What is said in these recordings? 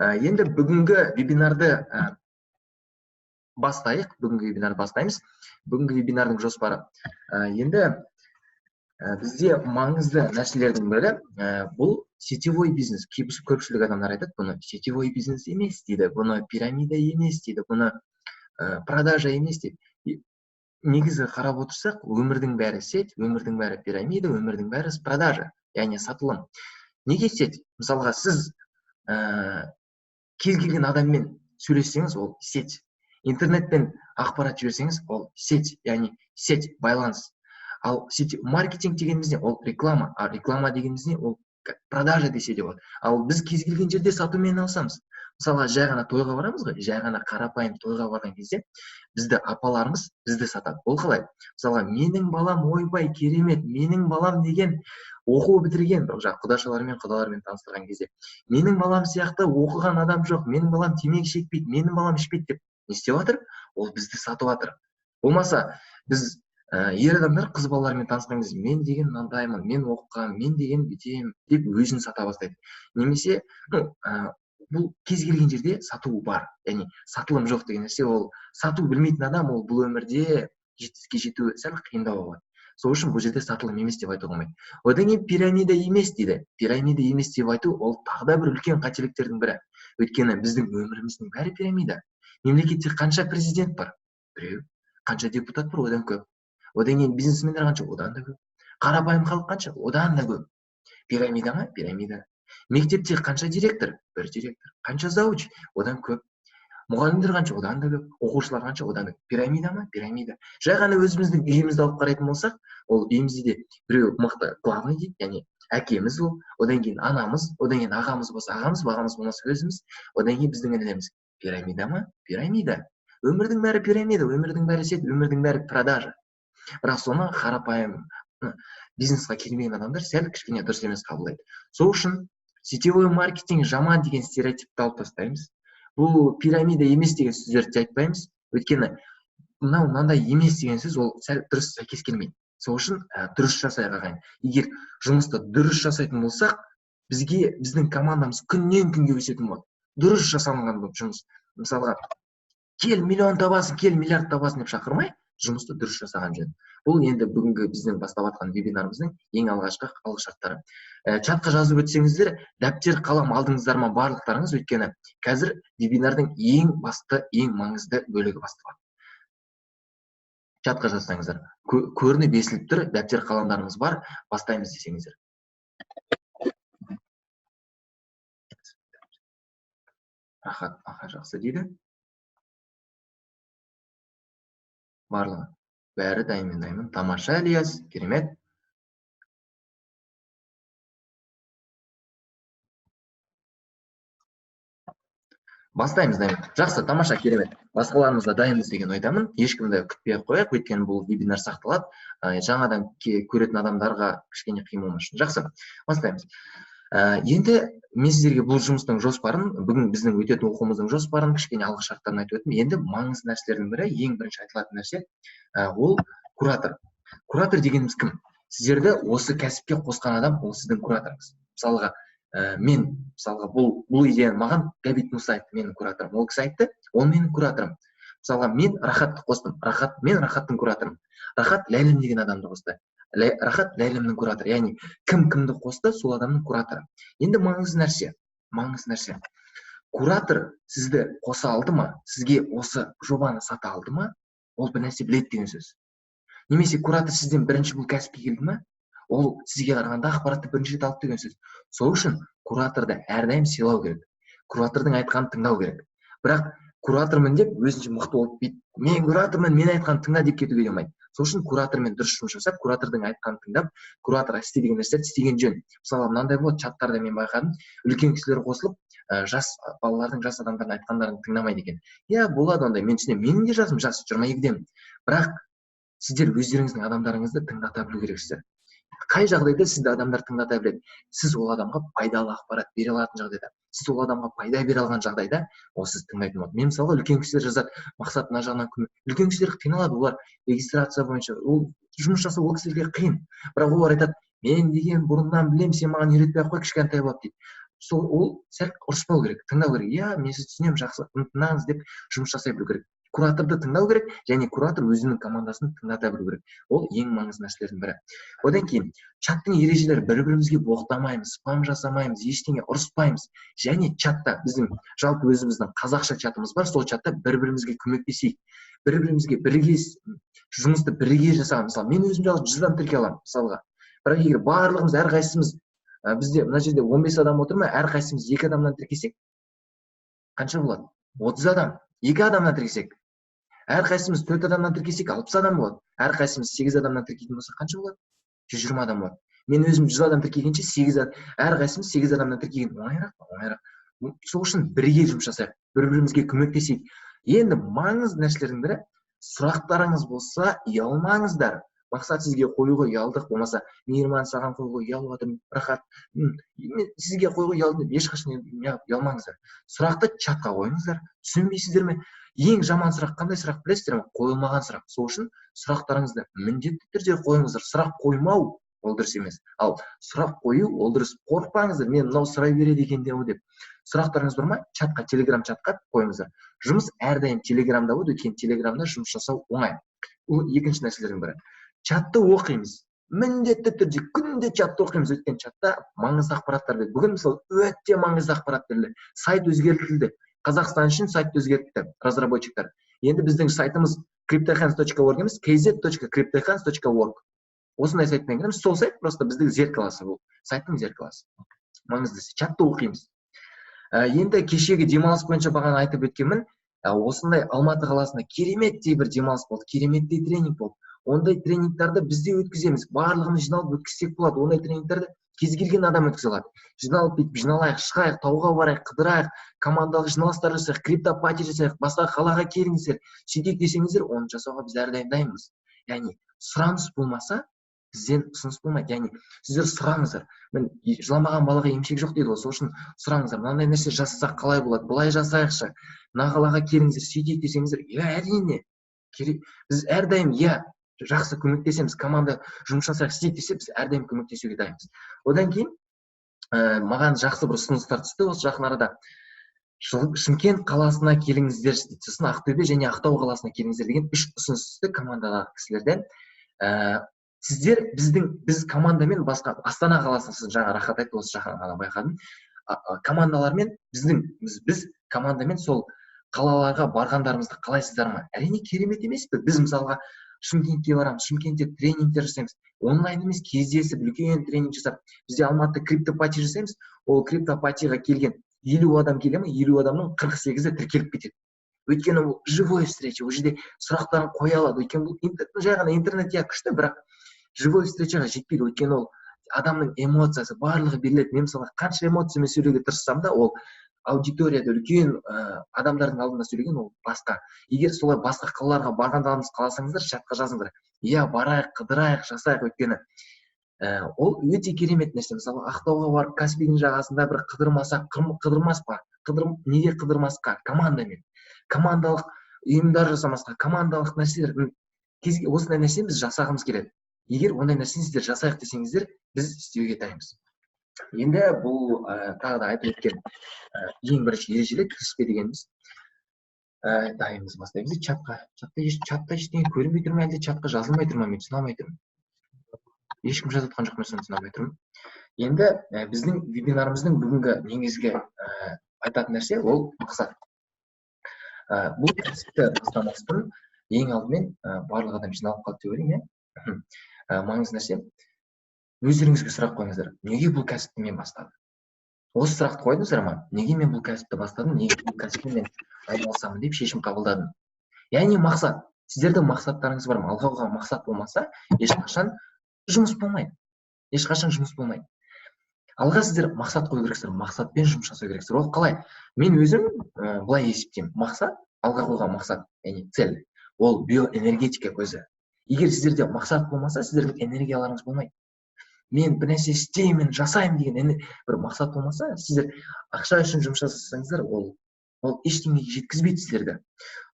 Енді бүгінгі вебинарды бастайық. Бүгінгі вебинарды бастаймыз. Бүгінгі вебинардың жоспары. Енді бізде маңызды нәрселердің бірі бұл сетевой бизнес. Көпшілік адамдар айтады, бұны сетевой бизнес емес дейді, бұны пирамида емес дейді, бұны продажа емес дейді. Негізі қарап отырсақ, өмірдің бәрі сеть, өмірдің бәрі пирамида, өмірдің бәрі продажа, яғни сатылым. Неге сеть? Мысалға, сіз кез келген адаммен сөйлессеңіз, ол сеть. Интернетпен ақпарат жіберсеңіз, ол сеть, яғни сеть, байланыс. Ал маркетинг дегеніміз не? Ол реклама. А реклама дегеніміз не? Ол продажа десе де болады. Ал біз кез келген жерде сатумен алсамыз. Мысалға, жай ғана тойға барамыз ғой, жай ғана қарапайым тойға барған кезде бізді апаларымыз бізді сатады. Ол қалай? Мысалға, менің балам ойбай керемет, менің балам деген оқу бітірген, құдашалармен, құдалармен таныстырған кезде, менің балам сияқты оқыған адам жоқ, менің балам темекі шекпейді, менің балам ішпейді деп не істеп жатыр? Ол бізді сатып жатыр. Болмаса, біз ер адамдар қыз балалармен танысқан кезде, мен деген мынандаймын, мен оқығам, мен деген бүйтем деп өзін сата бастайды. Немесе, бұл кез келген жерде сату бар. Яғни сатылым жоқ деген нәрсе, ол сату білмейтін адам, ол бұл өмірде жетістікке жету сәл қиындау болады. Сол үшін бұл жерде сатылым емес деп айтуға болмайды. Одан кейін пирамида емес дейді. Пирамида емес деп айту ол тағы да бір үлкен қателіктердің бірі. Өйткені біздің өміріміздің бәрі пирамида. Мемлекетте қанша президент бар? Біреу. Қанша депутат бар? Одан көп. Одан кейін бизнесмендер қанша? Одан да көп. Қарапайым халық қанша? Одан да көп. Пирамида ма? Пирамида. Мектепте қанша директор? Бір директор. Қанша зауч? Одан көп. Мұғалімдер қанша? Одан да көп. Оқушылар қанша? Одан да көп. Пирамида ма? Пирамида. Жай ғана өзіміздің үйімізді алып қарайтын болсақ, ол үйімізде де біреу мықты главный дейді, яғни әкеміз ол, одан кейін анамыз, одан кейін ағамыз болса ағамыз, бағамыз болмаса өзіміз, одан кейін біздің інілеріміз. Пирамида ма? Пирамида. Өмірдің бәрі пирамида, өмірдің бәрі сет, өмірдің бәрі продажа. Бірақ соны қарапайым бизнесқа келмеген адамдар сәл кішкене дұрыс емес қабылдайды. Сол үшін сетевой маркетинг жаман деген стереотипті алып тастаймыз. Бұл пирамида емес деген сөздерді айтпаймыз. Өйткені мынандай емес деген сөз ол сәл дұрыс сәйкес келмейді. Сол үшін дұрыс жасайық ағайын. Егер жұмысты дұрыс жасайтын болсақ, біздің командамыз күннен күнге өсетін болады. Дұрыс жасалынған болып жұмыс. Мысалға, кел миллион табасың, кел миллиард табасың деп шақырмай, жұмысты дұрыс жасаған жөн. Бұл енді бүгінгі біздің бастап жатқан вебинарымыздың ең алғашқы алғышарттары. Чатқа жазып өтсеңіздер, дәптер, қалам алдыңыздар ма барлықтарыңыз, өйткені қазір вебинардың ең басты, ең маңызды бөлігі басталады. Чатқа жазсаңыздар, көрініп есіліп тұр, дәптер, қаламдарымыз бар, бастаймыз десеңіздер. Рахат, жақсы дейді. Барлығы. Бәрі дайын. Тамаша, Ильяс, керемет. Бастаймыз дайын. Жақсы, тамаша, керемет. Басқаларымыз да дайынбыз деген ойдамын. Ешкімді күтпей қояйық, өйткені бұл вебинар сақталады. Жаңадан көретін адамдарға кішкене қиын үшін. Жақсы, бастаймыз. Енді мен сіздерге бұл жұмыстың жоспарын, бүгін біздің өтетін оқуымыздың жоспарын кішкене алғышарттарын айтып өттім. Енді маңызды нәрселердің бірі, ең бірінші айтылатын нәрсе, ол куратор. Куратор дегеніміз кім? Сіздерді осы кәсіпке қосқан адам, ол сіздің кураторыңыз. Мысалға, бұл идеяны маған Габит Муса айтты, менің кураторым. Ол кісі айтты, ол менің кураторым. Мысалға, мен Рахатты қостым. Мен Рахаттың кураторым. Рахат Ләйлім деген адамды қосты. Рахат Ләйлімнің кураторы. Яғни кім кімді қосты, сол адамның кураторы. Енді маңызды нәрсе. Куратор сізді қоса алды ма, сізге осы жобаны сата алды ма, ол бір нәрсе біледі деген сөз. Немесе куратор сізден бірінші бұл кәсіпке келді ма, ол сізге қарағанда ақпаратты бірінші рет алды деген сөз. Сол үшін кураторды әрдайым сыйлау керек. Куратордың айтқанын тыңдау керек. Бірақ куратормын деп өзінше мықты болып бейді. Мен куратормын, мен айтқанын тыңда деп кетуге болмайды. Сол үшін куратормен дұрыс жұмыс жасап, куратордың айтқанын тыңдап, куратор істеген нәрселерді істеген жөн. Мысалы, мынандай болады, чаттарда мен байқадым, үлкен кісілер қосылып, жас балалардың, жас адамдардың айтқандарын тыңдамайды екен. Иә, болады ондай, мен түсінемін. Менің де жасым жас, 22-демін. Бірақ сіздер өздеріңіздің адамдарыңызды тыңдата білу керексіздер. Қай жағдайда сізді адамдар тыңдата біледі? Сіз ол адамға пайдалы ақпарат бере алатын жағдайда, сіз ол адамға пайда бере алған жағдайда, ол сіз тыңдайтын болады. Мен мысалға үлкен кісілер жазады, мақсат мына жағынан үлкен кісілер қиналады, олар регистрация бойынша, ол жұмыс жасау ол кісілерге қиын. Бірақ олар айтады, мен деген бұрыннан білем, сен маған үйретпей ақ қой, кішкентай болып дейді. сол ол сәл ұрыспау керек, тыңдау керек. Иә, мен сізді түсінемін, жақсы, тыңдаңыз деп жұмыс жасай білу керек. Кураторды тыңдау керек, және куратор өзінің командасын тыңдата білу керек. Ол ең маңызды нәрселердің бірі. Одан кейін чаттың ережелері: бір-бірімізге боқтамаймыз, спам жасамаймыз, ештеңе ұрыспаймыз. Және чатта біздің жалпы өзіміздің қазақша чатымыз бар, сол чатта бір-бірімізге көмектесейік. Бір-бірімізге бірге жұмысты бірге жасаған. Мысалы, мен өзім жалпы 100 адам тіркей аламын, мысалға. Бірақ егер барлығымыз, әрқайсымыз, бізде мына жерде 15 адам отыр ма, әрқайсымыз 2 адамнан тіркесек, қанша болады? 30 адам. 2 адамнан тіркесек, әрқайсымыз 4 адамнан тіркесек, 60 адам болады. Әрқайсымыз 8 адамнан тіркейтін болса, қанша болады? 120 адам болады. Мен өзім 100 адам тіркегенше, әрқайсымыз 8 адамнан тіркеген. Оңайырақ па? Оңайырақ. Сол үшін бірге жұмыс жасайық, бір-бірімізге көмектесейік. Енді маңызды нәрселердің бірі, сұрақтарыңыз болса, ұялмаңыздар. Мақсат сізге қоюға ұялдық, болмаса мейірман саған қоюға ұялып жатырмын, рахат, сізге қоюға ұялдым деп ешқашан ұялмаңыздар. Сұрақты чатқа қойыңыздар. Түсінбейсіздер ме? Ең жаман сұрақ қандай сұрақ білесіздер ме? Қойылмаған сұрақ. Сол үшін сұрақтарыңызды міндетті түрде қойыңыздар. Сұрақ қоймау ол дұрыс емес. Ал сұрақ қою ол дұрыс. Қорықпаңыздар, мен мынау сұрай береді екен деп. Сұрақтарыңыз бар ма? Чатқа, телеграм чатқа қойыңыздар. Жұмыс әрдайым телеграмда болады, өйткені телеграмда жұмыс жасау оңай. Ол екінші нәрселердің бірі. Чатты оқимыз. Міндетті түрде күнде чатты оқимыз, өйткені чатта маңызды ақпараттар береді. Бүгін мысалы өте маңызды ақпарат берілді. Сайт өзгертілді. Қазақстан үшін сайт өзгертті разработчиктар. Енді біздің сайтымыз cryptohands.org емес, kz.cryptohands.org. Осындай сайтпен кіреміз. Сол сайт просто біздің зеркаласы бұл. Сайттың зеркаласы. Маңыздысы. Чатты оқимыз. Енді кешегі демалыс бойынша бағана айтып өткенмін. Осындай Алматы қаласында кереметтей бір демалыс болды, кереметтей тренинг болды. Ондай тренингтарды бізде өткіземіз. Барлығымыз жиналып өткізсек болады. Ондай тренингтарды кез келген адам өткізе алады. Жиналып жиналайық, шығайық, тауға барайық, қыдырайық, командалық жиналыстар жасайық, криптопати жасайық, басқа қалаға келіңіздер, сөйтейік десеңіздер, оны жасауға біз әрдайым дайынбыз. Яғни сұраныс болмаса, бізден ұсыныс болмайды. Яғни сіздер сұраңыздар. Мен жыламаған балаға емшек жоқ дейді ғой. Сол үшін сұраңыздар. Мынандай нәрсе жасасақ қалай болады? Былай жасайықшы. Мына қалаға келіңіздер, сөйтейік десеңіздер, әрине. Біз әрдайым жақсы көмектесеміз, команда жұмыс жасайық, істейік десе, біз әрдайым көмектесуге дайынбыз. Одан кейін маған жақсы бір ұсыныстар түсті осы жақын арада. Шымкент қаласына келіңіздер, сосын Ақтөбе және Ақтау қаласына келіңіздер деген 3 ұсыныс түсті командадағы кісілерден. Сіздер біз командамен басқа Астана қаласына, сіз жаңа рахат айтты, осы жақын ғана байқадым. Командалармен біз командамен сол қалаларға барғандарымызды қалайсыздар ма? Әрине керемет емес пе? Біз мысалға Шымкентке барамыз, Шымкентте тренингтер жасаймыз. Онлайн емес, кездесіп, үлкен тренинг жасап, бізде Алматыда криптопати жасаймыз. Ол криптопатиға келген 50 адам келе ме, 50 адамның 48-і тіркеліп кетеді. Өйткені ол живой встреча, ол жерде сұрақтарын қоя алады. Өйткені бұл жай ғана интернет күшті, бірақ живой встречаға жетпейді. Өйткені ол адамның эмоциясы барлығы беріледі. Мен мысалы қанша эмоциямен сөйлеуге тырыссам да, ол аудиторияда үлкен адамдардың алдында сөйлеген ол басқа. Егер солай басқа қалаларға барғандарыңыз қаласаңыздар, чатқа жазыңыздар. Барайық, қыдырайық, жасайық, өйткені ол өте керемет нәрсе. Мысалы Ақтауға барып Каспийдің жағасында бір қыдырмасақ, қыдырмас па? Неге қыдырмасқа? Командамен. Командалық ұйымдар жасамасқа, командалық нәрселер. Осындай нәрсені біз жасағымыз келеді. Егер ондай нәрсені сіздер жасайық десеңіздер, біз істеуге дайынбыз. Енді бұл тағы да айтып өткен ең бірінші ережелер кіріспе дегеніміз. Дайынбыз, бастаймыз. Чатта ештеңе көрінбей тұр ма, әлде чатқа жазылмай тұр ма, мен түсіне алмай тұрмын. Ешкім жазып жатқан жоқ, мен соны түсіне алмай тұрмын. Енді біздің вебинарымыздың бүгінгі негізгі айтатын нәрсе ол мақсат. Бұл кәсіпті бастамастан ең алдымен барлық адам жиналып қалды деп ойлаймын. Маңызды нәрсе, өздеріңізге сұрақ қойыңыздар. Неге бұл кәсіпті мен бастадым? Осы сұрақты қойдыңыздар ма? Неге мен бұл кәсіпті бастадым? Неге бұл кәсіппен мен айналысамын деп шешім қабылдадым? Яғни мақсат. Сіздердің мақсаттарыңыз бар ма? Алға қойған мақсат болмаса, ешқашан жұмыс болмайды. Ешқашан жұмыс болмайды. Алға сіздер мақсат қою керексіздер, мақсатпен жұмыс жасау керексіздер. Ол қалай? Мен өзім былай есептеймін. Мақсат, алға қойған мақсат, яғни цель, ол биоэнергетика көзі. Егер сіздерде мақсат болмаса, сіздердің энергияларыңыз болмайды. Мен бір нәрсе істеймін, жасаймын деген бір мақсат болмаса, сіздер ақша үшін жұмыс жасасаңыздар, ол ештеңеге жеткізбейді сіздерді.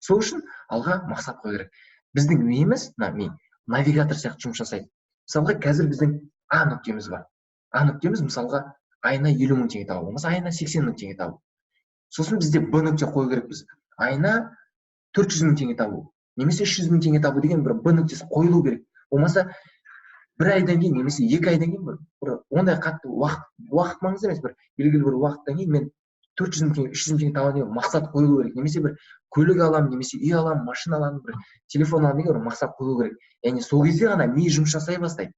Сол үшін алға мақсат қою керек. Біздің миымыз, навигатор сияқты жұмыс жасайды. Мысалға, қазір біздің А нүктеміз бар. А нүктеміз мысалға айына 50 мың теңге табу, болмаса айына 80 мың теңге табу. Сосын бізде Б нүкте қою керекпіз. Айына 400 мың теңге табу, немесе 300 мың теңге табу деген бір Б нүктесі қойылу керек. Болмаса бір айдан кейін немесе 2 айдан кейін бір ондай қатты уақыт маңызды емес, бір белгілі бір уақыттан кейін мен 400 мың теңге, 300 мың теңге табамын деген мақсат қойылу керек. Немесе бір көлік аламын, немесе үй аламын, машина аламын, бір телефон аламын деген бір мақсат қою керек. Яғни сол кезде ғана ми жұмыс жасай бастайды.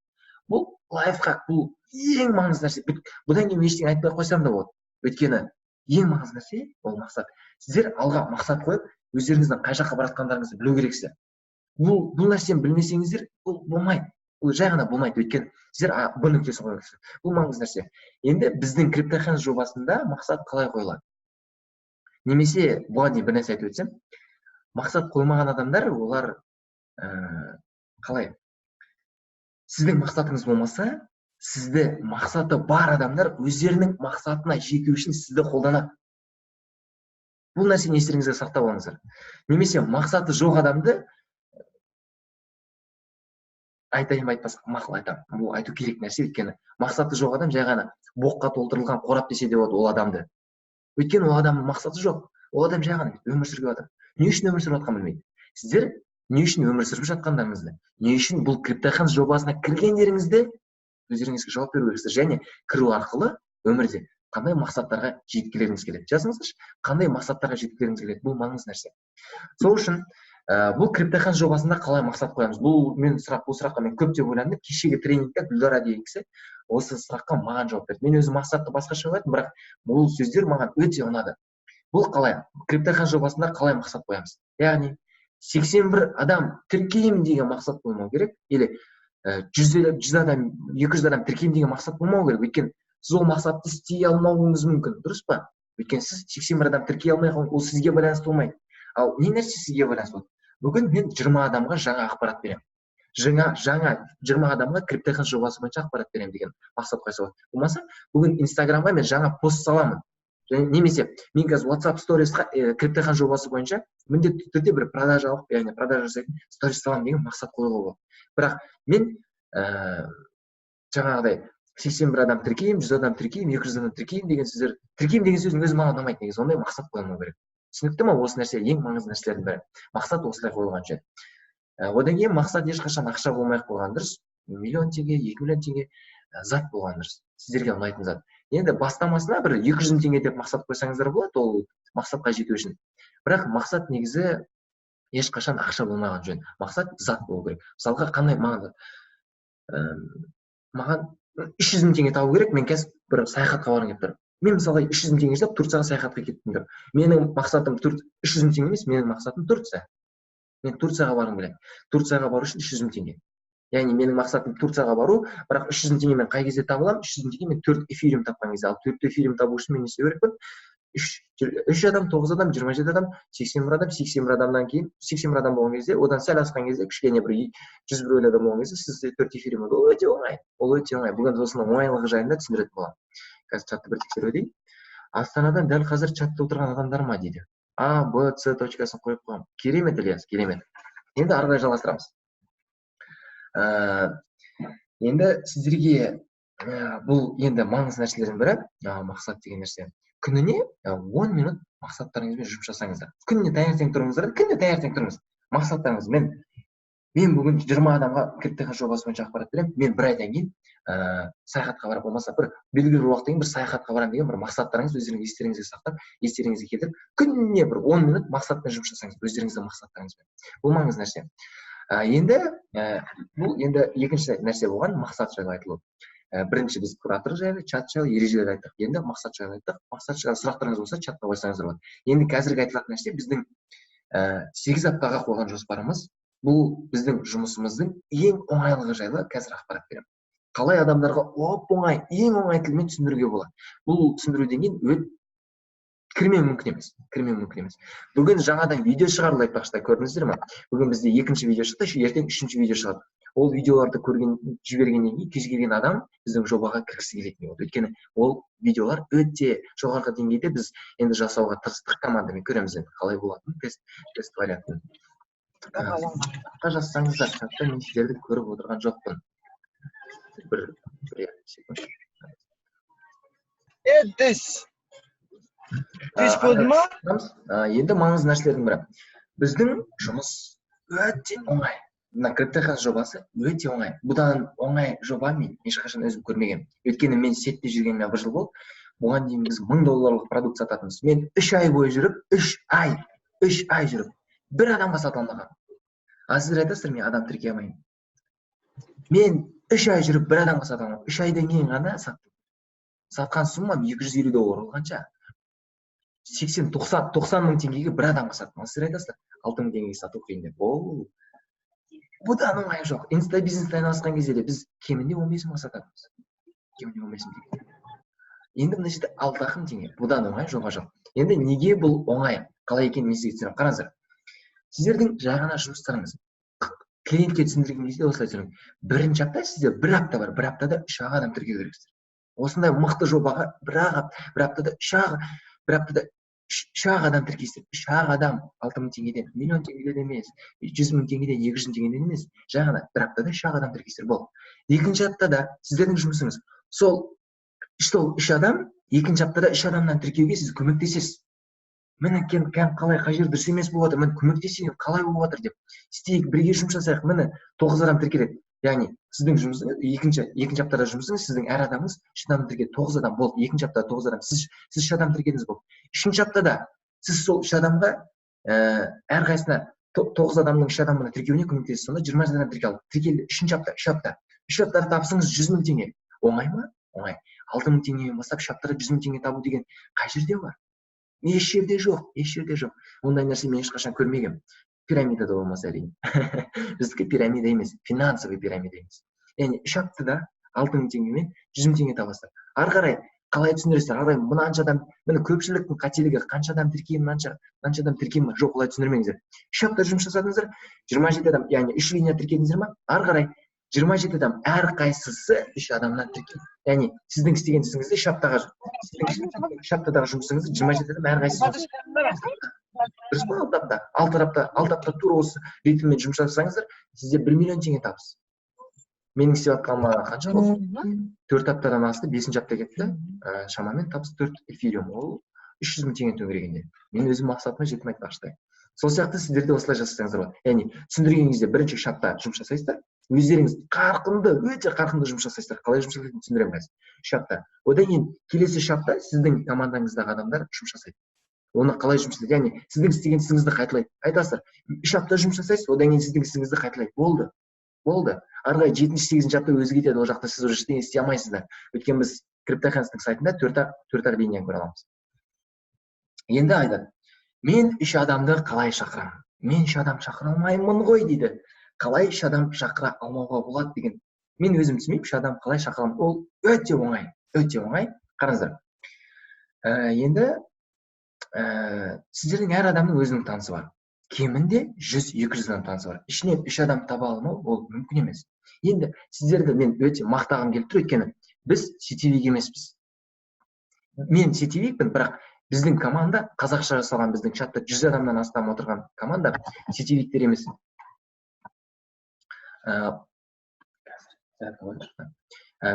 Бұл лайфхак, бұл ең маңызды нәрсе. Бұдан кейін ештеңе айтпай қойсам да болады. Өйткені ең маңызды нәрсе ол мақсат. Сіздер алға мақсат қойып, өздеріңіздің қай жаққа бара жатқандарыңызды білу керексіздер. Бұл нәрсені білмесеңіздер, бұл болмайды. Бұл жай ғана болмайды. Өйткені сіздер Б нүктесін қою керексіздер. бұл маңызды нәрсе. Енді біздің криптоханс жобасында мақсат қалай қойылады? Немесе бұған дейін бір нәрсе айтып өтсем, мақсат қоймаған адамдар, олар қалай? Сіздің мақсатыңыз болмаса, сізді мақсаты бар адамдар өздерінің мақсатына жету үшін сізді қолданады. Бұл нәрсені естеріңізге сақтап алыңыздар. Немесе мақсаты жоқ адамды айтайын айтпасқа мақұл айтамын. Бұл айту керек нәрсе, өйткені мақсаты жоқ адам жай ғана боққа толтырылған қорап десе де болады ол адамды. Өйткені ол адамның мақсаты жоқ. Ол адам жай ғана өмір сүріп жатыр. Не үшін өмір сүріп жатқанын білмейді. Сіздер не үшін өмір сүріп жатқандарыңызды, не үшін бұл криптоханс жобасына кіргендеріңізді өздеріңізге жауап беру керексіздер. Және кіру арқылы өмірде қандай мақсаттарға жеткілеріңіз келеді. Жазыңыздаршы, қандай мақсаттарға жеткілеріңіз келеді. Бұл маңызды нәрсе. Сол үшін бұл криптоханс жобасында қалай мақсат қоямыз? Бұл сұраққа мен көптеп ойландым. Кешегі тренингте Гүлдара деген кісі осы сұраққа маған жауап берді. Мен өзім мақсатты басқаша қойдым, бірақ бұл сөздер маған өте ұнады. Бұл қалай? Криптоханс жобасында қалай мақсат қоямыз? Яғни 81 адам тіркеймін деген мақсат болмау керек, или 100 адам, 200 адам тіркеймін деген мақсат болмау керек. Өйткені сіз ол мақсатты істей алмауыңыз мүмкін, дұрыс па? Өйткені сіз 81 адам тіркей алмай қалған, ол сізге байланысты болмайды. Ал не нәрсе сізге байланысты болады? Бүгін мен 20 адамға жаңа ақпарат беремін. Жаңа 20 адамға криптоханс жобасы бойынша ақпарат беремін деген мақсат қойса болады. Болмаса, бүгін Инстаграмға мен жаңа пост саламын. Немесе мен қазір WhatsApp сторисқа криптоханс жобасы бойынша міндетті түрде бір продажалық, яғни продажа жасайтын сторис саламын деген мақсат қойуға болады. Бірақ мен жаңағыдай 81 адам тіркеймін, 100 адам тіркеймін, 200 адам тіркеймін деген сөздер, тіркеймін деген сөздің өзі маған ұнамайды негізі. Ондай мақсат қойылмау керек. Түсінікті ма? Осы нәрсе ең маңызды нәрселердің бірі. Мақсат осылай қойылған жөн. Одан кейін мақсат ешқашан ақша болмай қойған дұрыс. Миллион теңге, 2 миллион теңге зат болған дұрыс. Сіздерге ұнайтын зат. Енді бастамасына бір 200 мың теңге деп мақсат қойсаңыздар болады, ол мақсатқа жету үшін. Бірақ мақсат негізі ешқашан ақша болмаған жөн. Мақсат зат болу керек. Мысалға қандай маған 300 мың теңге табу керек, мен қазір бір саяхатқа барғым келіп тұр. Мен мысалға 300 мың теңге жинап Турцияға саяхатқа кеттім деп. Менің мақсатым 300 мың теңге емес, менің мақсатым Турция. Мен Турцияға барғым келеді. Турцияға бару үшін 300 мың теңге. Яғни менің мақсатым Турцияға бару, бірақ 300 мың теңге мен қай кезде таба аламын? 300 мың теңге мен 4 эфириум тапқан кезде. Ал 4 эфириум табу үшін мен не істеу керекпін? 3 адам, 9 адам, 27 адам, 81 адам, 81 адамнан кейін 81 адам болған кезде, одан сәл асқан кезде, кішкене бір 101 адам болған кезде сізде 4 эфириум болады. Ол өте оңай. Ол өте оңай. Бүгін осының оңайлығы жайында түсіндіретін боламын. Қазір чатты бір тексеріп өтейін. Астанадан дәл қазір чатта отырған адамдар ма дейді. А, Б, С точкасын қойып қойғам. Керемет, Ильяс, керемет. Енді ары қарай жалғастырамыз. Енді сіздерге бұл енді маңызды нәрселердің бірі, мақсат деген нәрсе. Күніне 10 минут мақсаттарыңызбен жұмыс жасаңыздар. Күніне таңертең тұрыңыздар, күніне таңертең тұрыңыз. Мақсаттарыңыз, мен бүгін 20 адамға криптоханс жобасы бойынша ақпарат беремін. Мен бір айдан кейін саяхатқа барып, болмаса бір белгілі бір уақыттан кейін бір саяхатқа барамын деген бір мақсаттарыңыз өздеріңіз естеріңізге сақтап, естеріңізге келтіріп, күніне бір 10 минут мақсатпен жұмыс жасаңыз, өздеріңіздің мақсаттарыңызбен. Бұл маңызды нәрсе. Енді бұл енді екінші нәрсе болған мақсат жайлы айтылу. Бірінші біз куратор жайлы, чат жайлы, ережелер айттық. Енді мақсат жайлы айттық. Мақсат жайлы сұрақтарыңыз болса, чатқа қойсаңыздар болады. Енді қазіргі айтылатын нәрсе біздің 8 аптаға қойған жоспарымыз. Бұл біздің жұмысымыздың ең оңайлығы жайлы қазір ақпарат беремін. Қалай адамдарға оңай, ең оңай тілмен түсіндіруге болады. Бұл түсіндіруден кейін кірмеу мүмкін емес. Бүгін жаңадан видео шығарылды, айтпақшы, көрдіңіздер ме? Бүгін бізде екінші видео шықты, ертең үшінші видео шығады. Ол видеоларды жібергеннен кейін кез келген адам біздің жобаға кіргісі келетін болады. Өйткені ол видеолар өте жоғарғы деңгейде біз енді жасауға тырыстық командамен көреміз енді қалай болатынын, тест вариантын. Жазсаңыздар, чатта мен сіздерді көріп отырған жоқпын. Бір секунд. This болды ма? Енді маңызды нәрселердің бірі. Біздің жұмыс өте оңай. Мына криптохаз жобасы өте оңай. Бұдан оңай жоба мен ешқашан өзім көрмеген. Өйткені мен сетте жүргеніме 1 жыл болды. Бұған дейін біз $1000 продукт сататынбыз. Мен 3 ай бойы жүріп, 3 ай жүріп, бір адамға сата алмаған. Сіздер айтасыздар, мен адам тіркей алмаймын. Мен 3 ай жүріп бір адамға сата алмадым. 3 айдан кейін ғана саттым. Сатқан суммам $250 болғанша 80-90 мың теңгеге бір адамға саттым. Сіздер айтасыздар, 6 мың теңгеге сату қиын деп. Бұдан оңай жоқ. Инстабизнесте айналысқан кезде де біз кемінде 15 мыңға сатамыз. Кемінде 15 мың теңге. Енді мына жерде 6 теңге. Бұдан оңай жоба жоқ. Енді неге бұл оңай? Қалай екенін мен сізге түсіндірем. Қараңыздар. Сіздердің жай ғана жұмыстарыңыз клиентке түсіндірген кезде осылай түсіндірем. Бірінші апта сізде 1 апта бар. 1 аптада 3 адам тіркеу керексіздер. Осындай мықты жобаға бір аптада 3 адам тіркейсіздер. 3 адам 6 мың теңгеден, миллион теңгеден емес, 100 мың теңгеден, 200 теңгеден емес, жай ғана бір аптада 3 адам тіркейсіздер болды. Екінші аптада сіздердің жұмысыңыз сол 3 адам, екінші аптада 3 адамнан тіркеуге сіз көмектесесіз. Мені қалай қай жер дұрыс емес болып жатыр, мен көмектесейін, қалай болып жатыр деп. Істейік, бірге жұмыс жасайық, мені 9 адам тіркеледі. Яғни сіздің жұмысыңыз, екінші аптада жұмысыңыз, сіздің әр адамыңыз 3 адам тіркеді, 9 адам болды. Екінші аптада 9 адам, сіз 3 адам тіркедіңіз болды. Үшінші аптада сіз сол 3 адамға әрқайсысына 9 адамның 3 адамына тіркеуіне көмектесіз. Сонда 20 адам тіркелді. Тіркелді 3 апта. 3 аптада табысыңыз 100 мың теңге. Оңай ма? Оңай. 6 мың теңгеден бастап 3 аптада 100 мың теңге табу деген қай жерде бар? Еш жерде жоқ. Ондай нәрсе мен ешқашан көрмегенмін. Пирамидада болмаса әрине. Біздікі пирамида емес, финансовый пирамида емес. Яғни 3 аптада 6 мың теңгемен 100 мың теңге табасыздар. Ары қарай қалай түсіндіресіздер? Ары қарай мынанша адам, міне көпшіліктің қателігі қанша адам тіркеймін, мынанша адам тіркеймін, жоқ, олай түсіндірмеңіздер. 3 апта жұмыс жасадыңыздар, 27 адам, яғни 3 линия тіркедіңіздер ма? Ары қарай 27 адам әрқайсысы 3 адамнан тіркейді. Яғни сіздің істеген ісіңізді 3 аптадағы жұмысыңызды 27 адам әрқайсысы. Дұрыс па? 6 апта тура осы ритммен жұмыс жасасаңыздар, сізде 1 миллион теңге табыс. Менің істеп жатқаныма қанша болды? 4 аптадан асты, 5-ші апта кетті. Шамамен табыс 4 эфириум, ол 300 мың теңге төңірегінде. Мен өзім мақсатыма жетіп айтпақшы. Сол сияқты сіздер де осылай жасасаңыздар болады. Яғни түсіндірген кезде бірінші 3 апта жұмыс жасайсыздар, өздеріңіз өте қарқынды жұмыс жасайсыздар. Қалай жұмыс жасайтынын түсіндіремін қазір. 3 апта. Одан кейін келесі 3 апта сіздің командаңыздағы адамдар жұмыс жасайды. Оны қалай жұмыс жасайды? Яғни сіздің істеген ісіңізді қайталайды. Айтасыздар, 3 апта жұмыс жасайсыз, одан кейін сіздің ісіңізді қайталайды. Болды. Ары қарай 7-8 апта өзі кетеді, ол жақта сіз уже ештеңе істей алмайсыздар. Өйткені біз криптоханстың сайтында 4 линияны көре аламыз. Енді айтады, мен 3 адамды қалай шақырамын? Мен 3 адам шақыра алмаймын ғой дейді. Қалай 3 адам шақыра алмауға болады деген. Мен өзім түсінбеймін, 3 адам қалай шақырамын? Ол өте оңай. Қараңыздар. Енді сіздердің әр адамның өзінің танысы бар. Кемінде 100-200 адам танысы бар. Ішінен 3 адам таба алмау ол мүмкін емес. Енді сіздерді мен өте мақтағым келіп тұр, өйткені біз сетевик емеспіз. Мен сетевикпін, бірақ біздің команда қазақша жасалған, біздің чатта 100 адамнан астам отырған команда сетевиктер емес.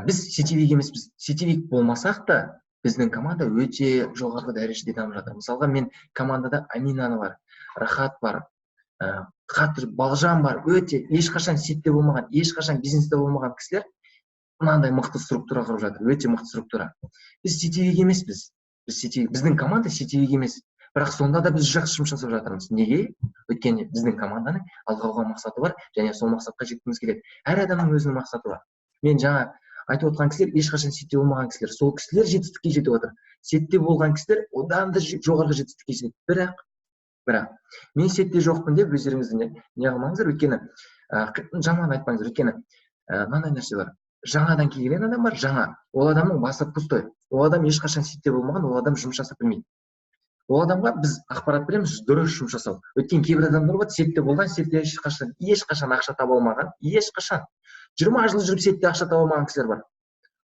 Біз сетевик емеспіз. Сетевик болмасақ та біздің команда өте жоғарғы дәрежеде дамып жатыр. Мысалға мен командада Аминаны бар, Рахат бар, Балжан бар, өте ешқашан сетте болмаған, ешқашан бизнесте болмаған кісілер мынандай мықты структура құрып жатыр, өте мықты структура. Біз сетевик емеспіз. Біздің команда сетевик емес. Бірақ сонда да біз жақсы жұмыс жасап жатырмыз. Неге? Өйткені біздің команданың алға қойған мақсаты бар, және сол мақсатқа жеткіміз келеді. Әр адамның өзінің мақсаты бар. Мен жаңа айтып отқан кісілер ешқашан сетте болмаған кісілер. Сол кісілер жетістікке жетіп отыр. Сетте болған кісілер одан да жоғарғы жетістікке жетеді. Бірақ мен сетте жоқпын деп өздеріңізді не қылмаңыздар, өйткені жаман айтпаңыздар, өйткені мынандай нәрсе бар. Жаңадан келген адам бар, жаңа. Ол адамның басы пустой. Ол адам ешқашан сетте болмаған, ол адам жұмыс жасап білмейді. Ол адамға біз ақпарат береміз, дұрыс жұмыс жасау. Өйткені кейбір адамдар бар, сетте болған, сетте ешқашан ақша таба алмаған, ешқашан 20 жыл жүріп сетте ақша таба алмаған кісілер бар.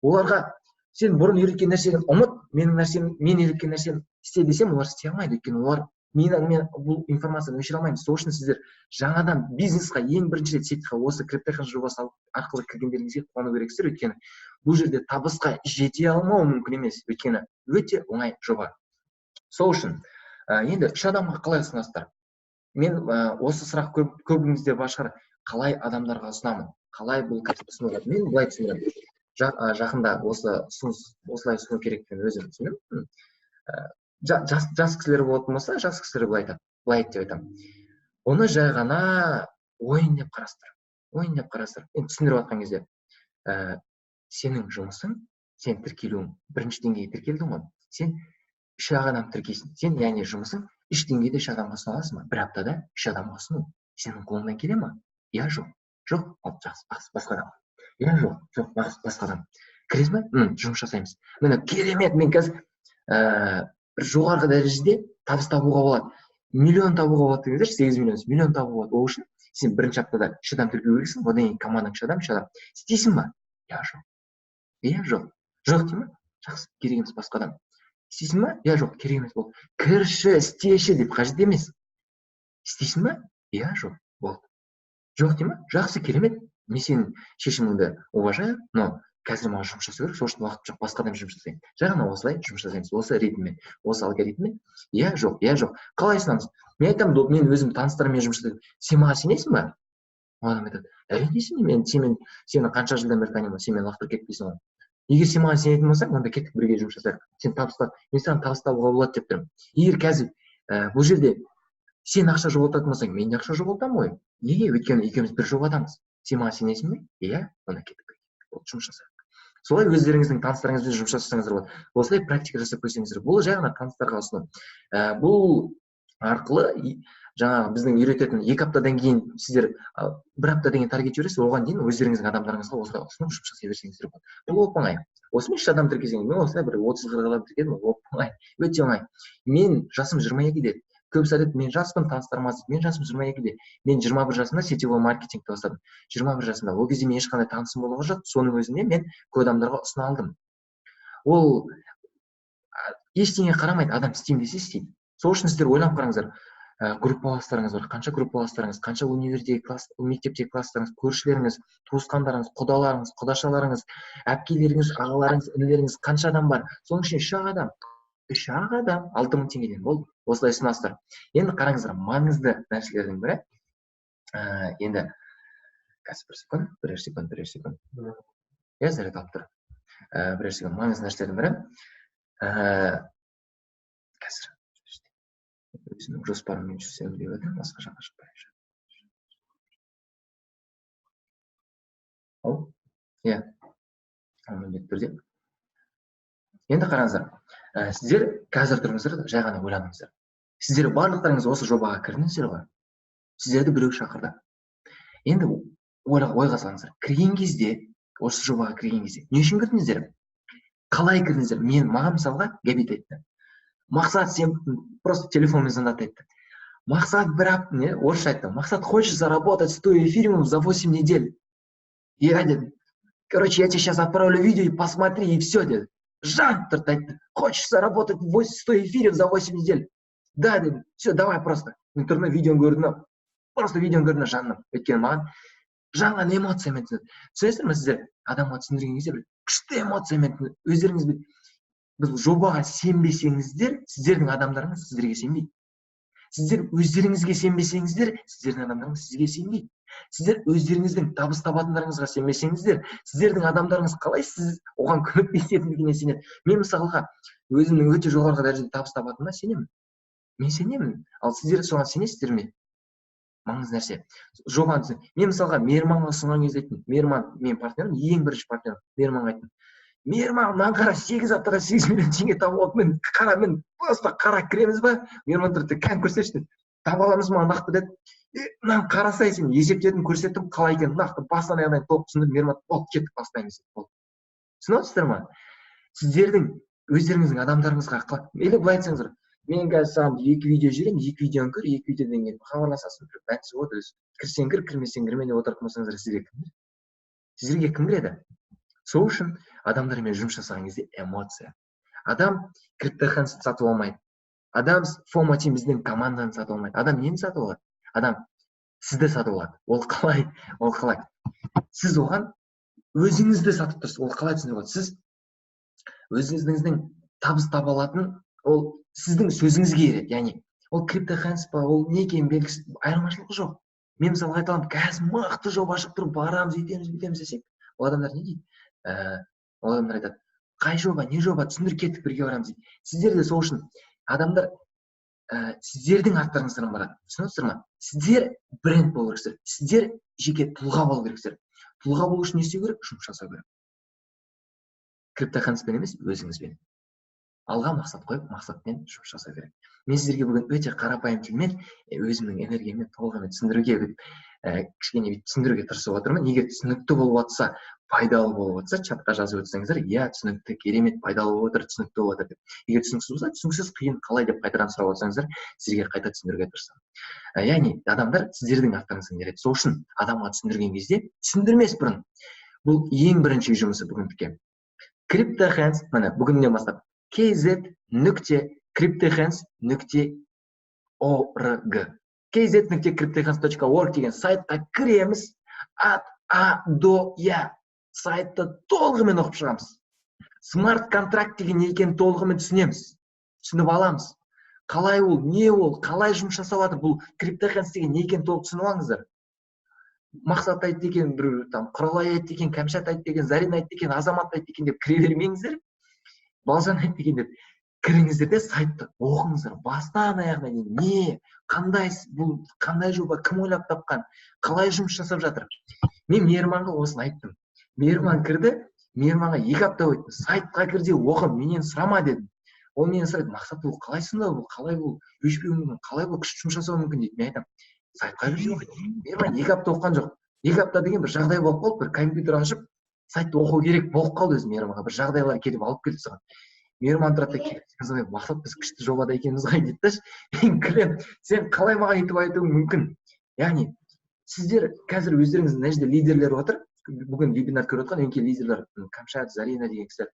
Оларға сен бұрын үйреткен нәрсені ұмыт, мен үйреткен нәрсені істе десем, олар істей алмайды. Өйткені олар мен бұл информацияны өшіре алмаймын. Сол үшін сіздер жаңадан бизнесқа ең бірінші рет сетьқа осы криптохан жобасы арқылы кіргендеріңізге қуану керексіздер. Өйткені бұл жерде табысқа жете алмау мүмкін емес. Өйткені өте оңай жоба. Сол үшін енді 3 адамға қалай ұсынасыздар? Мен осы сұрақ көбіңізде бар шығар. Қалай адамдарға ұсынамын? Қалай бұл ұсынылады? Мен былай түсіндірем. Жақында осылай ұсыну керектігін өзім түсіндім. Жас кісілер болатын болса, жас кісілер былай айтады деп айтамын. Оны жай ғана ойын деп қарастыр. Ойын деп қарастыр. Енді түсіндіріп жатқан кезде, сенің жұмысың, сен тіркелуің бірінші деңгейге тіркелдің ғой. Сен 3 адам тіркейсің. Сен яғни жұмысың 3 деңгейде 3 адамға ұсына аласың ба? Бір аптада 3 адамға ұсыну. Сенің қолыңнан келе ма? Иә, жоқ. Жоқ, жақсы, басқа адам. Иә, жоқ, басқа адам. Кіресіз бе? Жұмыс жасаймыз. Міне керемет, мен қазір бір жоғарғы дәрежеде табыс табуға болады. Миллион табуға болады деңіздер, 8 миллион табуға болады. Ол үшін сен бірінші аптада 3 адам тіркеу керексің, одан кейін командаң 3 адам. Істейсің ба? Иә, жоқ. Иә, жоқ. Жоқ дей ма? Жақсы, керек емес, басқа адам. Істейсің ба? Иә, жоқ, керек емес, болды. Кірші, істеші деп қажет емес. Істейсің ба? Иә, жоқ, болды. Жоқ дей ма? Жақсы, керемет. Мен сенің шешіміңді уважаю, но қазір маған жұмыс жасау керек, сол үшін уақыт жоқ, басқа адам жұмыс жасаймын. Жаңа осылай жұмыс жасаймыз, осы ритммен, осы алгоритммен. Иә, жоқ, қалай ұсынамыз? Мен айтамын, мен өзім таныстарыммен жұмыс жасаймын. Сен маған сенесің ба? Адам айтады, әрине сенемін, мен сені қанша жылдан бері танимын, сен мені лақтырып кетпейсің ғой. Егер сен маған сенетін болсаң, онда кеттік бірге жұмыс жасайық. Сен мен саған табыс табуға болады деп тұрмын. Егер қазір бұл жерде сен ақша жоғалтатын болсаң, мен де ақша жоғалтамын ғой. Неге? Өйткені екеуміз бір жобадамыз. Сен маған сенесің бе? Иә, онда кеттік жұмыс жасайық. Солай өздеріңіздің таныстарыңызбен жұмыс жасасаңыздар болады. Осылай практика жасап көрсеңіздер. Бұл жай ғана таныстарға ұсыну. Бұл арқылы жаңағы біздің үйрететін 2 аптадан кейін сіздер 1 аптадан кейін таргет жібересіз, оған дейін өздеріңіздің адамдарыңызға осылай ұсынып жұмыс жасай берсеңіздер болады. Бұл оп-оңай. Осымен 3 адам тіркесеңіз, мен осылай бір 30-40 адам тіркедім, оп-оңай, өте оңай. Мен жасым 22-де. Көбісі айтады, мен жаспын, таныстарыма айтады, мен жасым 22-де. Мен 21 жасымда сетевой маркетингті бастадым. 21 жасымда. Ол кезде мен ешқандай танысым болған жоқ. Соның өзінде мен көп адамдарға ұсына алдым. Ол ештеңе қарамайды, адам істеймін десе істейді. Сол үшін сіздер ойланып қараңыздар. Группаластарыңыз бар, қанша группаластарыңыз, қанша универдегі класс, мектептегі класстарыңыз, көршілеріңіз, туысқандарыңыз, құдаларыңыз, құдашаларыңыз, әпкелеріңіз, ағаларыңыз, інілеріңіз қанша адам бар? Соның ішінде 3 адам. 3 адам 6000 теңгеден болды. Осылай ұсынасыздар. Енді қараңыздар, маңызды нәрселердің бірі. Енді қазір бірер секунд. Я заряд алып тұр. Бірер секунд. Маңызды нәрселердің бірі. Қазір өзімнің жоспарыммен жүрсем деп едім, басқа жаққа шықпайыншы. Иә. Міндетті түрде. Енді қараңыздар. Сіздер қазір тұрыңыздар, жай ғана ойланыңыздар. Сіздер барлықтарыңыз осы жобаға кірдіңіздер ғой. Сіздерді біреу шақырды. Енді ойға салыңыздар. Кірген кезде, осы жобаға кірген кезде, не үшін кірдіңіздер? Қалай кірдіңіздер? Маған мысалға Габит айтты. Мақсат, сен просто телефонмен звондап айтты. Мақсат орысша айтты. Мақсат, хочешь заработать 100 эфириумов за 8 недель? Я дедім. Короче, я тебе сейчас отправлю видео и посмотри, и все, деді. Жан тұрды айтты. Хочешь заработать 100 эфиров за 8 недель? Да, дедім. Все, давай просто. Мен тұрмын, видеоны көрдім. Просто видеоны көрдім жаным. Өйткені маған жаңа эмоциямен түсінесіздер ме сіздер? Адамға түсіндірген кезде бір күшті эмоциямен өздеріңіз біз жобаға сенбесеңіздер, сіздердің адамдарыңыз сіздерге сенбейді. Сіздер өздеріңізге сенбесеңіздер, сіздердің адамдарыңыз сізге сенбейді. Сіздер өздеріңіздің табыс табатындарыңызға сенбесеңіздер, сіздердің адамдарыңыз қалай сіз оған көмектесетіндігіне сенеді. Мен мысалға өзімнің өте жоғарғы дәрежеде табыс табатыныма сенемін. Мен сенемін. Ал сіздер соған сенесіздер ме? Маңызды нәрсе. Жобаны мен мысалға Мейірманға ұсынған кезде айттым. Мейірман менің партнерім, ең бірінші партнерім. Мейірманға айттым. Мейірман, маған қара 8 аптада 8 миллион теңге тауып мен просто қара кіреміз ба? Мейірман тұрды, кән көрсетші. Таба аламыз ма нақты деді. Мынаны қарасай, сен есептедім, көрсеттім, қалай екенін нақты бастан аяғына толық түсіндірдім. Мейірман, кеттік бастаймыз. Түсініп отырсыздар ма? Сіздердің өздеріңіздің адамдарыңызға или былай айтсаңыздар, мен қазір саған 2 видео жіберемін, 2 видеоны көр, 2 видеодан кейін хабарласасың. Бәтсі вот, кірсең кір, кірмесең кірме деп отыратын болсаңыздар, сіздерге кім кіреді? Сол үшін адамдармен жұмыс жасаған кезде эмоция. Адам криптохансын сатып алмайды. Адам FOMO team біздің команданы сатып алмайды. Адам нені сатып алады? Адам сізді сатып алады. Ол қалай? Ол қалай? Сіз оған өзіңізді сатып тұрсыз. Ол қалай түсініп алады? Сіз өзіңіздің табыс таба алатын, ол сіздің сөзіңізге ереді. Яғни ол криптохэнс па, ол не екенін белгісіз, айырмашылығы жоқ. Мен мысалы айта аламын, қазір мықты жоба ашып тұрып барамыз, өйтеміз десек, ол адамдар не дейді? Ол адамдар айтады, қай жоба, не жоба, түсіндіріп кеттік, бірге барамыз дейді. Сіздер де сол үшін адамдар сіздердің аттарыңыздан барады. Түсінесіздер ма? Сіздер бренд болу керексіздер. Сіздер жеке тұлға болу керексіздер. Тұлға болу үшін не істеу керек? Жұмыс жасау керек. Криптохэнспен емес, өзіңізбен. Алға мақсат қойып, мақсатпен жұмыс жасау керек. Мен сіздерге бүгін өте қарапайым тілмен, өзімнің энергияммен толығымен түсіндіруге, кішкене түсіндіруге тырысып отырмын. Егер түсінікті болып жатса, пайдалы болып жатса, чатқа жазып өтсеңіздер, иә, түсінікті, керемет, пайдалы болып отыр, түсінікті болып отыр деп. Егер түсініксіз болса, түсініксіз, қиын, қалай деп қайтадан сұрап отырсаңыздар, сізге қайта түсіндіруге тырысамын. Яғни адамдар сіздердің аттарыңыздан келеді. Сол үшін адамға түсіндірген кезде, түсіндірмес бұрын. Бұл ең бірінші жұмысы бүгіндікке. CryptoHands, міне бүгіннен бастап kz.cryptohands.org kz.cryptohands.org деген сайтқа кіреміз. От А до Я сайтты толығымен оқып шығамыз. Смарт-контракт деген не екенін толығымен түсінеміз. Түсініп аламыз. Қалай ол, не ол, қалай жұмыс жасап жатыр, бұл CryptoHands деген не екенін толық түсініп алыңыздар. Мақсат айтты екен, бір Құралай айтты екен, Кәмшат айтты екен, Зарина айтты екен, Азамат айтты екен деп кіре бермеңіздер. Балжан айтты екен деп кіріңіздер де сайтты оқыңыздар. Бастан аяғына дейін не, қандай, бұл қандай жоба, кім ойлап тапқан, қалай жұмыс жасап жатыр. Мен Мейірманға осыны айттым. Мейірман кірді, Мейірманға 2 апта өтті. Сайтқа кірде оқы, менен сұрама дедім. Ол менен сұрайды, мақсат бұл қалай сонда, бұл қалай бұл өшпеуі мүмкін, қалай бұл күшті жұмыс жасауы мүмкін дейді. Мен айтамын, сайтқа кірде оқиды. Мейірман 2 апта оқыған жоқ. 2 апта деген бір жағдай болып қалды, бір компьютер ашып, сайтты оқу керек болып қалды өзі Мейірманға. Бір жағдайлар келіп алып келді саған. Мейірман тұрады да келіп, мақсат біз күшті жобада екенбіз ғой дейді да. Мен күлемін, сен қалай маған өйтіп айтуың мүмкін? Яғни сіздер қазір өздеріңіз мына жерде лидерлер отыр. Бүгін вебинар көріп отқан өңкей лидерлер, Кәмшат, Зарина деген кісілер,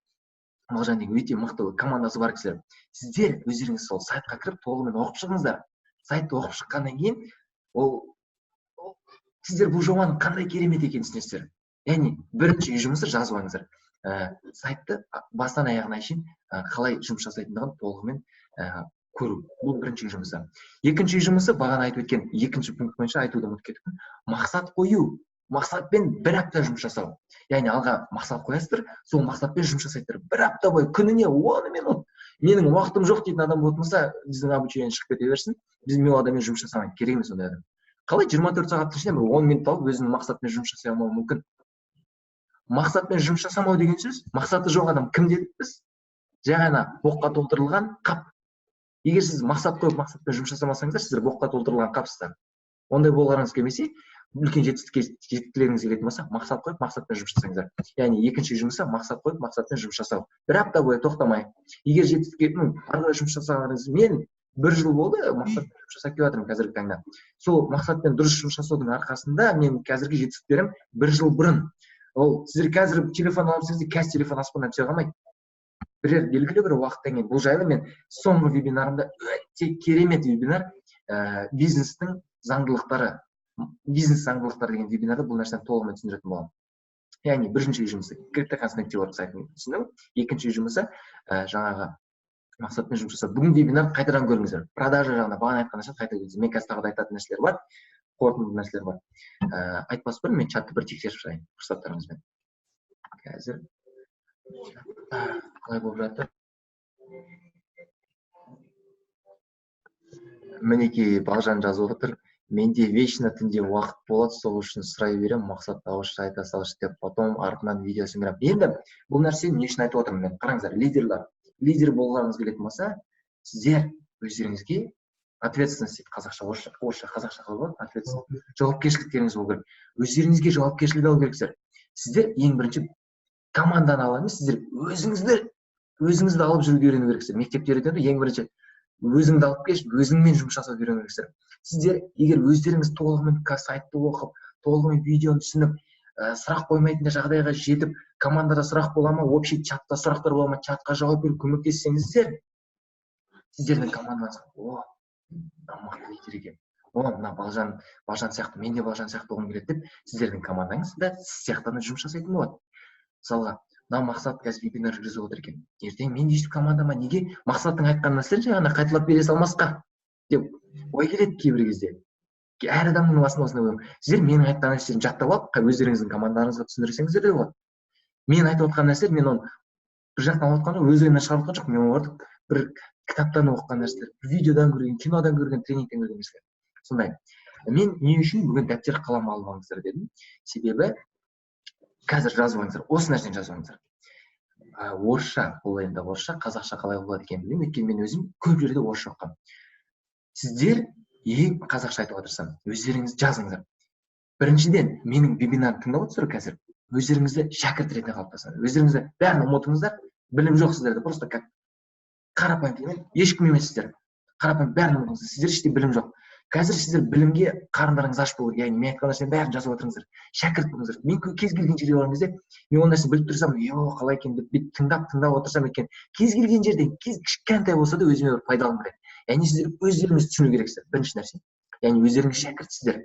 Мағжан деген өте мықты командасы бар кісілер. Сіздер өздеріңіз сол сайтқа кіріп толығымен оқып шығыңыздар. Сайтты оқып шыққаннан кейін, сіздер бұл жобаның қандай керемет екенін түсінесіздер. Яғни бірінші жұмысы жазып алыңыздар. Сайтты бастан аяғына шейін қалай жұмыс жасайтындығын толығымен көру. Бұл бірінші жұмысы. Екінші жұмысы, бағана айтып өткен екінші пункт бойынша айтуды ұмытып кеттім. Мақсат қою. Мақсатпен 1 апта жұмыс жасау. Яғни алға мақсат қоясыздар, сол мақсатпен жұмыс жасайсыздар. 1 апта бойы күніне 10 минут. Менің уақытым жоқ дейтін адам болса, біздің обучениеден шығып кете берсін. Біз мен адаммен жұмыс жасамайды, керек емес ондай адам. Қалай 24 сағаттың ішінде 10 минут алып өзінің мақсатпен жұмыс жасай алмауы мүмкін? Мақсатпен жұмыс жасамау деген сөз, мақсаты жоқ адам кім дедік біз? Жай ғана боққа толтырылған қап. Егер сіз мақсат қойып мақсатпен жұмыс жасамасаңыздар, сіздер боққа толтырылған қапсыздар. Ондай болғаныңыз келмесе, үлкен жетістіктеріңіз келетін болса, мақсат қойып мақсатпен жұмыс жасаңыздар. Яғни екінші жұмысы мақсат қойып мақсатпен жұмыс жасау. 1 апта бойы тоқтамай. Егер жетістікке арнайы жұмыс жасағаныңыз, мен 1 жыл болды мақсатпен жұмыс жасап келе жатырмын қазіргі таңда. Сол мақсатпен дұрыс жұмыс жасаудың арқасында мен қазіргі жетістіктерім 1 жыл бұрын. Ол сіздер қазір телефон алып қазір телефон аспаннан түсе қалмайды. Белгілі бір уақыттан кейін. Бұл жайлы мен соңғы вебинарымда өте керемет вебинар, бизнестің заңдылықтары, бизнес заңдылықтары деген вебинарда бұл нәрсені толығымен түсіндіретін боламын. Яғни бірінші жұмысы CryptoHands.org сайтын түсіндім. Екінші жұмысы жаңағы мақсатпен жұмыс жасау. Бүгін вебинар қайтадан көріңіздер. Продажа жағына бағана айтқан нәрсе қайта көріңіздер. Мен қазір тағы да айтатын нәрселер бар, қорытынды нәрселер бар. Айтпас бұрын мен чатты бір тексеріп шығайын рұқсаттарыңызбен. Қазір қалай болып жатыр? Мінекей Бағжан жазып отыр. Менде вечно түнде уақыт болады, сол үшін сұрай берем, мақсат ауызша айта салшы деп, потом артынан видеосын көрем. Енді бұл нәрсені не үшін айтып отырмын мен? Қараңыздар, лидерлер. Лидер болғаныңыз келетін болса, сіздер өздеріңізге ответственность дейді қазақша, орысша қазақша қалай болады? Ответственность. Жауапкершіліктеріңіз болу керек. Өздеріңізге жауапкершілік алу керексіздер. Сіздер ең бірінші команданы ала емес, сіздер өзіңізді алып жүруге үйрену керексіздер. Мектепте үйретеді, ең бірінші өзіңді алып кеш, өзіңмен жұмыс жасауды үйрену керексіздер. Сіздер егер өздеріңіз толығымен сайтты оқып, толығымен видеоны түсініп, сұрақ қоймайтын жағдайға жетіп, командада сұрақ бола ма, общий чатта сұрақтар бола ма, чатқа жауап беріп көмектессеңіздер, сіздердің командаңыз о мықты лидер екен, о мына балжан сияқты, мен де балжан сияқты болғым келеді деп сіздердің командаңызда сіз сияқты жұмыс жасайтын болады. Мысалға мына мақсат қазір вебинар жүргізіп отыр екен, ертең мен де командама неге мақсаттың айтқан нәрселерін жаңағыдай қайталап бере салмасқа деп ой келеді кейбір кезде. Әр адамның басында осындай ой. Сіздер менің айтқан нәрселерімді жаттап алып өздеріңіздің командаңызға түсіндірсеңіздер де болады. Мен айтып отқан нәрселер, мен оны бір жақтан алып отқан жоқ, өз ойымнан шығарып отқан жоқ, мен оларды бір кітаптан оқыған нәрселер, видеодан көрген, кинодан көрген, тренингтен көрген нәрселер. Сондай. Мен не үшін бүгін дәптер қалам алып алыңыздар дедім. Себебі қазір жазып алыңыздар, осы нәрсені жазып алыңыздар. Орысша, бұл енді орысша, қазақша қалай болады екенін білмеймін, өйткені мен өзім көп жерде орысша оқығанмын. Сіздер ең қазақша айтып отырсам, өздеріңіз жазыңыздар. Біріншіден, менің вебинарымды тыңдап отырсыздар қазір. Өздеріңізді шәкірт ретінде қалыптастырыңыздар. Өздеріңізді бәрін ұмытыңыздар, білім жоқ сіздерде, просто как қарапайым тілмен, ешкім емессіздер. Қарапайым бәрін ұмытыңыздар. Сіздер іште білім жоқ. Қазір сіздер білімге қарындарыңыз аш болу керек. Яғни мен айтқан нәрсенің бәрін жазып отырыңыздар. Шәкірт болыңыздар. Мен кез келген жерге барған кезде, мен ол нәрсені біліп тұрсам, қалай екен деп тыңдап отырсам екен, кез келген жерден, кішкентай болса да өзіме бір пайдаланып кетеді. Яғни сіздер өздеріңіз түсіну керексіздер. Бірінші нәрсе. Яғни өздеріңіз шәкіртсіздер.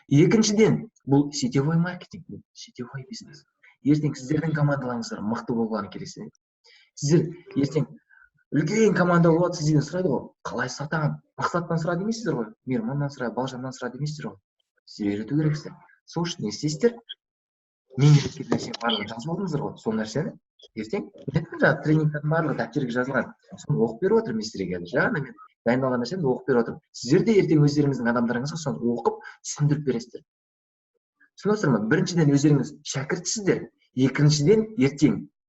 Екіншіден, бұл сетевой маркетинг, сетевой бизнес. Ертең сіздердің командаларыңыздар мықты болғаны керек. Сіздер ертең үлкен команда болады, сізден сұрайды ғой, қалай сатамын? Мақсаттан сұра демейсіздер ғой, Мейірманнан сұра, Балжаннан сұра демейсіздер ғой. Сіздер үйрету керексіздер. Сол үшін не істейсіздер? Мен үйреткен нәрсені барлығын жазып алдыңыздар ғой, сол нәрсені ертең тренингтердің барлығы дәптерге жазылған. Соны оқып беріп отырмын сіздерге қазір. Жаңа мен дайындалған нәрсені оқып беріп отырмын. Сіздер де ертең өздеріңіздің адамдарыңызға соны оқып түсіндіріп бересіздер. Түсінесіздер ме? Біріншіден өздеріңіз шәкіртсіздер. Екіншіден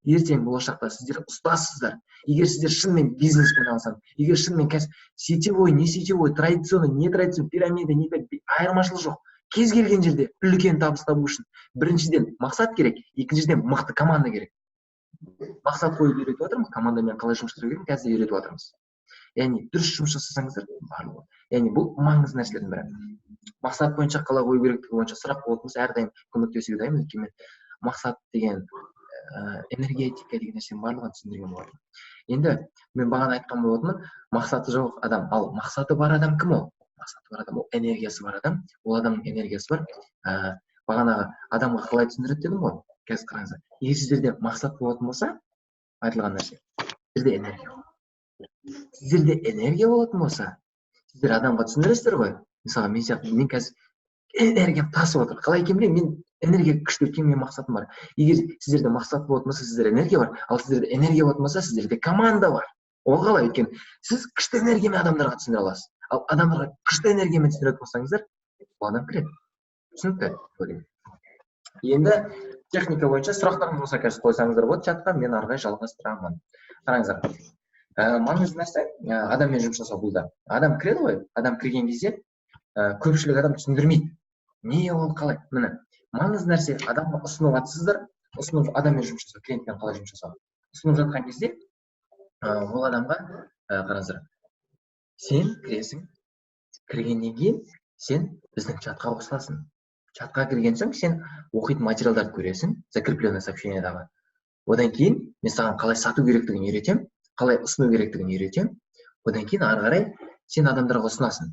ертең болашақта сіздер ұстазсыздар. Егер сіздер шынымен бизнеспен алсаң, егер шынымен сетевой, не сетевой, традиционный, не традиционный, пирамида, не айырмашылық жоқ. Кез келген жерде үлкен табыс табу үшін біріншіден мақсат керек, екіншіден мықты команда керек. Мақсат қойып үйретіп отырмыз, командамен қалай жұмыс жасау керекін қазір үйретіп отырмыз. Яғни дұрыс жұмыс жасасаңыздар барлығы. Яғни бұл маңызды нәрселердің бірі. Мақсат бойынша қалай қою керектігі бойынша сұрақ болатынбыз, әрдайым көмектесуге дайынмын, өйткені мақсат деген энергетика деген нәрсенің барлығын түсіндірген болатын. Енді мен бағана айтқан болатынмын, мақсаты жоқ адам, ал мақсаты бар адам кім ол? Мақсаты бар адам, ол энергиясы бар адам, ол адамның энергиясы бар. Бағанағы адамға қалай түсіндіреді дедім ғой, қазір қараңыздар. Егер сіздерде мақсат болатын болса, айтылған нәрсе, сіздерде энергия болатын болса, сіздер адамға түсіндіресіздер ғой. Мысалы, мен сияқты, мен қазір энергиям тасып отыр. Қалай екен білемін, мен энергия күшті, өйткені менің мақсатым бар. Егер сіздерде мақсат болатын болса, сіздерде энергия бар, ал сіздерде энергия болатын болса, сіздерде команда бар. Ол қалай? Өйткені сіз күшті энергиямен адамдарға түсіндіре аласыз. Ал адамдарға күшті энергиямен түсіндіретін болсаңыздар, ол адам кіреді. Түсінікті? Енді техника бойынша сұрақтарыңыз болса қазір қойсаңыздар болады чатқа, мен ары қарай жалғастырамын. Қараңыздар. Маңызды нәрсе адаммен жұмыс жасау бұл да. Адам кіреді ғой, адам кірген кезде көпшілік адам түсіндірмейді. Не ол қалай? Міне, маңызды нәрсе адамға ұсынып жатсыздар, ұсынып адаммен жұмыс жасау, клиентпен қалай жұмыс жасау. Ұсынып жатқан кезде ол адамға қараңыздар. Сен кіресің, кіргеннен кейін сен біздің чатқа қосыласың. Чатқа кірген соң сен оқитын материалдарды көресің, закрепленное сообщениедағы. Одан кейін мен саған қалай сату керектігін үйретем, қалай ұсыну керектігін үйретем. Одан кейін ары қарай сен адамдарға ұсынасың.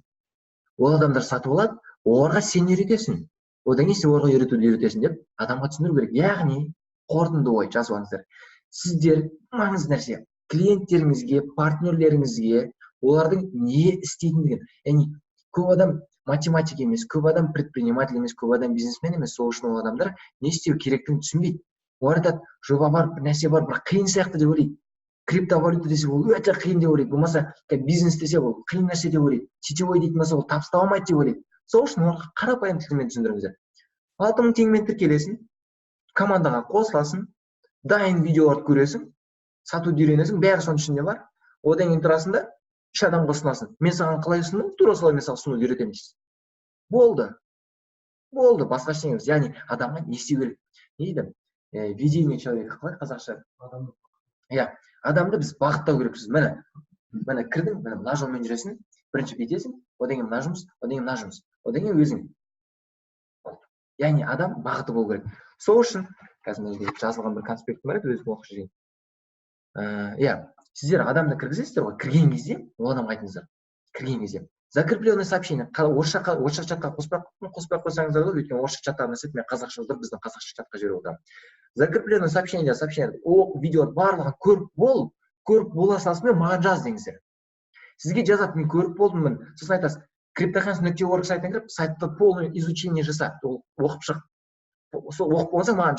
Ол адамдар сатып алады, оларға сен үйретесің. Одан кейін сен оларға үйретесің деп адамға түсіндіру керек. Яғни қорытынды ой жазып алыңыздар. Сіздер маңызды нәрсе клиенттеріңізге, партнерлеріңізге олардың не істейтіндігін, яғни көп адам математик емес, көп адам предприниматель емес, көп адам бизнесмен емес, сол үшін ол адамдар не істеу керектігін түсінбейді. Олар айтады, жоба бар, бір нәрсе бар, бірақ қиын сияқты деп ойлайды. Криптовалюта десе ол өте қиын деп ойлайды. Болмаса бизнес десе ол қиын нәрсе деп ойлайды. Сетевой дейтін болса ол табыс таба алмайды деп ойлайды. Сол үшін оларға қарапайым тілмен түсіндіріңіздер. 6000 теңгемен тіркелесің, командаға қосыласың, дайын видеоларды көресің, сатуды үйренесің, бәрі соның ішінде бар. Одан кейін тұрасың да 3 адамға ұсынасың. Мен саған қалай ұсындым, тура солай мен саған ұсынуды үйретемін дейсіз. Болды. Басқа ештеңе емес. Яғни адамға не істеу керек? Не дейді? Ведение человека қалай қазақша? Адамды біз бағыттау керекпіз. Міне кірдің, мына жолмен жүресің, бірінші бүйтесің, одан кейін мына жұмыс, одан кейін мына жұмыс, одан кейін өзің. Яғни адам бағыты болу керек. Сол үшін қазір жазылған бір конспектім бар еді, өзім оқып жүрген. сіздер адамды кіргізесіздер ғой, кірген кезде ол адамға айтыңыздар. Кірген кезде закрепленное сообщение орысша чатқа қоспай қойсаңыздар да, өйткені орысша чаттағы нәрсе мен қазақша жазып біздің қазақша чатқа жіберіп отырамын. Закрепленное сообщение о видео барлығын көріп бола салысымен маған жаз деңіздер. Сізге жазады, мен көріп болдым, сосын айтасыз, cryptocurrency.org сайтына кіріп, сайтта полное изучение жаса, оқып шық. Сол оқып болсаң маған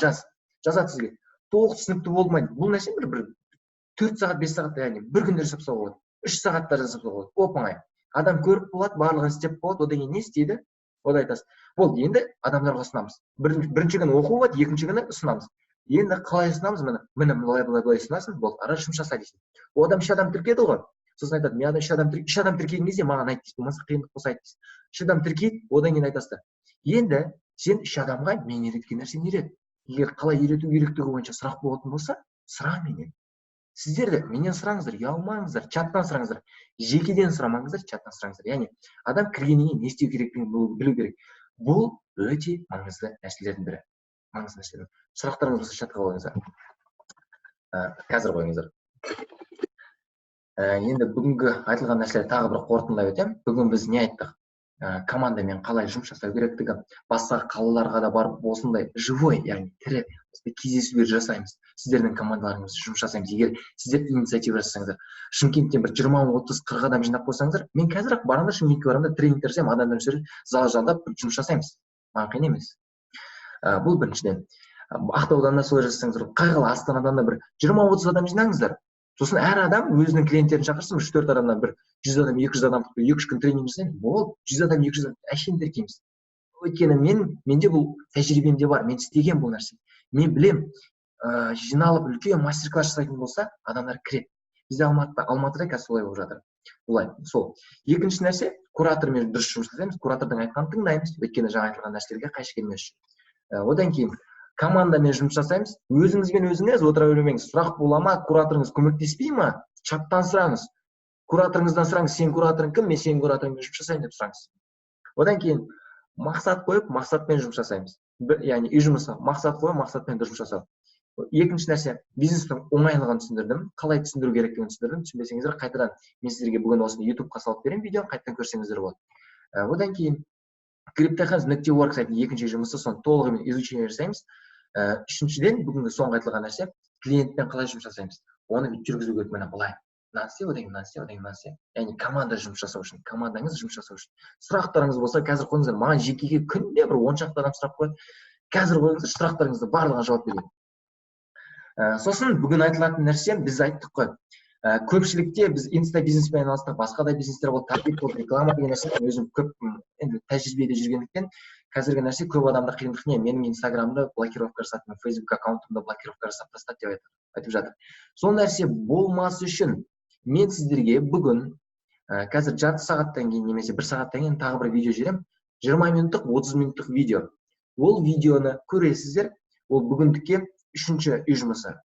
жазады сізге. Толық түсінікті болмайды. Бұл нәрсе бір 4 сағат, 5 сағат, яғни бір күнде жасап салуға болады. 3 сағатта жасап салуға болады. Оп-оңай. Адам көріп болады, барлығын істеп болады, одан кейін не істейді? Ода айтасыз. Болды, енді адамдарға ұсынамыз. Бірінші күні оқу болады, екінші күні ұсынамыз. Енді қалай ұсынамыз? Міне былай ұсынасың, болды, ара жұмыс жаса дейсің. Ол адам 3 адам тіркеді ғой. Сосын айтады, мен 3 адам тіркеген кезде маған айт дейсіз, болмаса қиындық болса айт дейсіз. 3 адам тіркейді, одан кейін айтасыздар. Енді сен 3 адамға мен үйреткен нәрсені үйрет. Егер қалай үйрету керектігі бойынша сұрақ болатын болса, сұра менен. Сіздер де менен сұраңыздар, ұялмаңыздар, чаттан сұраңыздар. Жекеден сұрамаңыздар, чаттан сұраңыздар. Яғни адам кіргеннен кейін не істеу керектігін білу керек. Бұл өте маңызды нәрселердің бірі. Маңызды нәрселер. Сұрақтарыңыз болса чатқа қойыңыздар. Қазір қойыңыздар. Енді бүгінгі айтылған нәрселер тағы бір қорытындылай өтем. Бүгін біз не айттық? Командамен қалай жұмыс жасау керектігі, басқа қалаларға да барып осындай живой, яғни тірі кездесулер жасаймыз. Сіздердің командаларыңыз жұмыс жасаймыз. Егер сіздер инициатива жасасаңыздар, Шымкенттен бір 20, 30, 40 адам жинап қойсаңыздар, мен қазір-ақ барамын Шымкентке барамын да тренингтер жасаймын, адамдар сөйлеп, зал жалдап жұмыс жасаймыз. Маған қиын емес. Бұл біріншіден. Ақтаудан да солай жасасаңыздар, қай қала Астанадан да бір 20-30 адам жинаңыздар. Сосын әр адам өзінің клиенттерін шақырсын, 3-4 адамнан бір 100 адам, 200 адам, 2-3 күн тренинг жасаймыз. Болды, 100 адам, 200 адам әшейін тіркейміз. Өйткені менде бұл тәжірибемде бар, мен істеген бұл нәрсе. Мен білем, жиналып үлкен мастер-класс жасайтын болса, адамдар кіреді. Бізде Алматыда қазір солай болып жатыр. Олай, сол. Екінші нәрсе, куратормен дұрыс жұмыс жасаймыз, куратордың айтқанын тыңдаймыз, өйткені жаңа айтылған нәрселерге қайшы келмес үшін. Одан кейін командамен жұмыс жасаймыз. Өзіңізбен өзіңіз отыра бермеңіз. Сұрақ бола ма, кураторыңыз көмектеспей ма? Чаттан сұраңыз. Кураторыңыздан сұраңыз, сен кураторың кім, мен сенің кураторыңмен жұмыс жасайын деп сұраңыз. Одан кейін мақсат қойып, мақсатпен жұмыс жасаймыз. Яғни үй жұмысы, мақсат қойып, мақсатпен жұмыс жасау. Екінші нәрсе, бизнестің оңайлығын түсіндірдім, қалай түсіндіру керектігін түсіндірдім. Түсінбесеңіздер, қайтадан мен сіздерге бүгін осыны YouTube-қа салып беремін видеоны, қайтадан көрсеңіздер болады. Одан кейін cryptocurrency.org сайтының екінші жұмысы, соны толығымен изучение жасаймыз. Үшіншіден, бүгінгі соңғы айтылған нәрсе, клиентпен қалай жұмыс жасаймыз. Оны жүргізу керек, міне былай. Мынаны істе, одан кейін мынаны істе. Яғни команда жұмыс жасау үшін, командаңыз жұмыс жасау үшін. Сұрақтарыңыз болса, қазір қойыңыздар. Маған жекеге күнде бір 10 шақты адам сұрақ қояды. Қазір қойыңыздар, сұрақтарыңызды барлығына жауап беремін. Сосын бүгін айтылатын нәрсе, біз айттық қой. Көпшілікте біз инста бизнеспен айналыстық, басқа да бизнестер болды, таргет болды, реклама деген нәрсе өзім көп енді тәжірибеде жүргендіктен қазіргі нәрсе көп адамда қиындық не, менің инстаграмды блокировка жасап, мен фейсбук аккаунтымды блокировка жасап тастады деп айтып жатыр. Сол нәрсе болмас үшін мен сіздерге бүгін қазір жарты сағаттан кейін немесе 1 сағаттан кейін тағы бір видео жіберемін. 20 минуттық, 30 минуттық видео. Ол видеоны көресіздер. Ол бүгіндікке 3-ші үй жұмысы.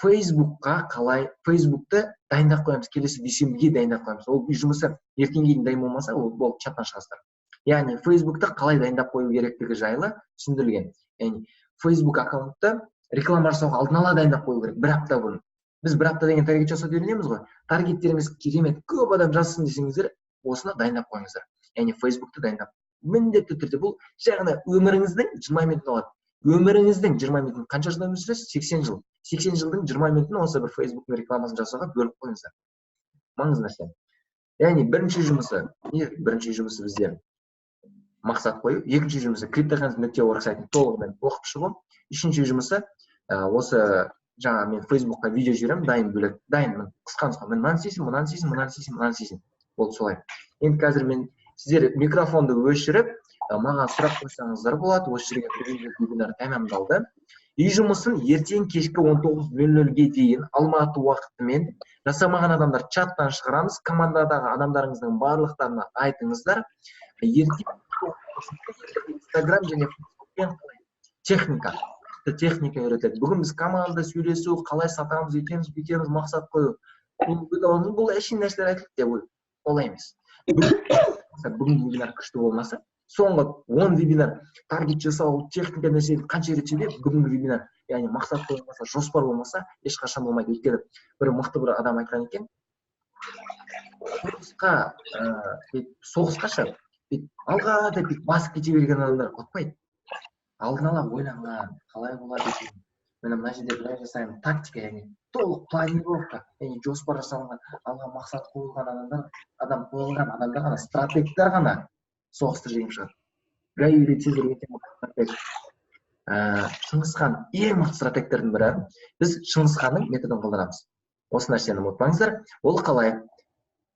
Фейсбукқа қалай, Фейсбукты дайындап қоямыз, келесі дүйсенбіге дайындап қоямыз. Ол үй жұмысы ертеңге дейін дайын болмаса, ол чаттан шығасыздар. Яғни Фейсбукты қалай дайындап қою керектігі жайлы түсіндірілген. Яғни Фейсбук аккаунтты реклама жасауға алдын ала дайындап қою керек 1 апта бұрын. Біз 1 апта деген таргет жасауды үйренеміз ғой. Таргеттеріңіз керемет, көп адам жазсын десеңіздер, осыны дайындап қойыңыздар. Яғни Фейсбукты дайындап. Міндетті түрде бұл жаңа өміріңіздің 20 минут алады. Өміріңіздің 20 минутын қанша жыл өмір сүресіз? 80 жыл. 80 жылдың 20 минутын осы бір Фейсбуктың рекламасын жасауға бөліп қойыңыздар. Маңызды нәрсе. Яғни бірінші жұмысы бізде мақсат қою, екінші жұмысы cryptocurrency.org сайтын толығымен оқып шығу, үшінші жұмысы осы жаңа мен Фейсбукқа видео жіберемін, дайынмын. Қысқа нұсқа, мен мынаны істейсің. Болды солай. Енді қазір мен сіздер микрофонды өшіріп, маған сұрақ қойсаңыздар болады. Осы жерге вебинар тәмамдалды. Үй жұмысын ертең кешкі 19:00-ге дейін Алматы уақытымен жасамаған адамдар чаттан шығарамыз. Командадағы адамдарыңыздың барлықтарына айтыңыздар. Ертең Instagram және Facebookпен техника үйретеді. Бүгін біз команда сөйлесу, қалай сатамыз, етеміз, мақсат қою. Бұл әшейін нәрселер айтылды деп олай емес. Бүгін вебинар күшті болмаса, соңғы 10 вебинар таргет жасау, техника нәрсе қанша рет сөйлеп, бүгінгі вебинар яғни мақсат болмаса, жоспар болмаса, ешқашан болмайды. Өйткені бір мықты бір адам айтқан екен, соғысқа шығып, алға деп басып кете берген адамдар ұтпайды. Алдын ала ойланған, қалай болады екен, міне мына жерде былай жасаймын, тактика, яғни толық планировка, яғни жоспар жасалған, алға мақсат қойылған адамдар ғана, стратегтер ғана соғысты жеңіп шығады. Гай Цезарь өте мықты стратег. Шыңғыс хан ең мықты стратегтердің бірі. Біз Шыңғыс ханның методын қолданамыз. Осы нәрсені ұмытпаңыздар. Ол қалай?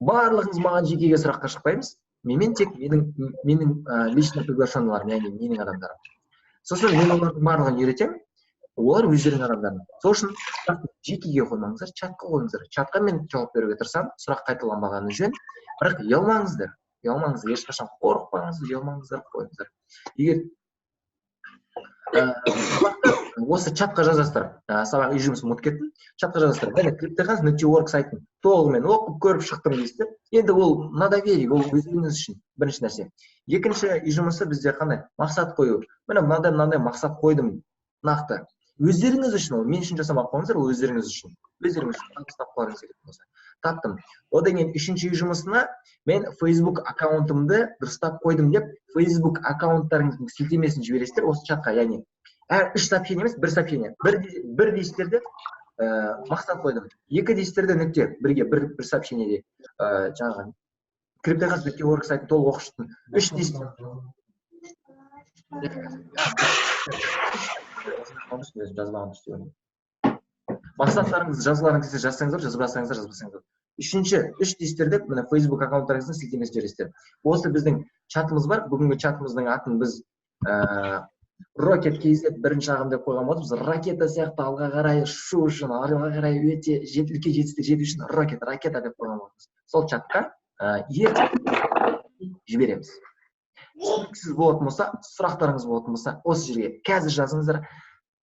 Барлығыңыз маған жекеге сұраққа шықпаймыз. Мен тек менің лично приглашенныйларым, яғни менің адамдарым. Сосын мен олардың барлығын үйретемін. Олар өздерінің адамдарын. Сол үшін жекеге қоймаңыздар, чатқа қойыңыздар. Чатқа мен жауап беруге тырысамын, сұрақ қайталанбағаны жөн. Бірақ ұялмаңыздар. Ұялмаңыздар, ешқашан қорықпаңыздар, ұялмаңыздар, қойыңыздар. Егер осы чатқа жазасыздар, сабақ үй жұмысын ұмытып кеттім, чатқа жазасыздар, міне cryptokhaz.org сайтын толығымен оқып көріп шықтым дейсіздер. Енді ол на доверие, ол өздеріңіз үшін бірінші нәрсе. Екінші үй жұмысы бізде қандай? Мақсат қою. Міне мынандай мақсат қойдым нақты. Өздеріңіз үшін, ол мен үшін жасамақ қойыңыздар, ол өздеріңіз үшін. Өздеріңіз үшін тапсырып қаларыңыз керек болса. Таптым. Одан кейін үшінші үй жұмысына мен Facebook аккаунтымды дұрыстап қойдым деп, Facebook аккаунттарыңыздың сілтемесін жібересіздер осы чатқа, яғни әр 3 сообщение емес, 1 сообщение. Бір дейсіздерде мақсат қойдым. 2 дейсіздерде нүкте, бірге бір сообщениеде жаңағы cryptokhaz.org сайтын толық оқып шықтым. 3 дейсіздер. Мақсаттарыңызды жазғыларыңыз келсе жазсаңыздар, жазбасаңыздар. Үшінші, 3 дейсіздерде міне Facebook аккаунттарыңыздың сілтемесін жібересіздер. Осы біздің чатымыз бар. Бүгінгі чатымыздың атын біз Rocket KZ бірінші ағым деп қойған болдық. Біз ракета сияқты алға қарай ұшу үшін, алға қарай өте үлкен жетістікке жету үшін ракета деп қойған болдық. Сол чатқа жібереміз. Сіз болатын болса, сұрақтарыңыз болатын болса, осы жерге қазір жазыңыздар.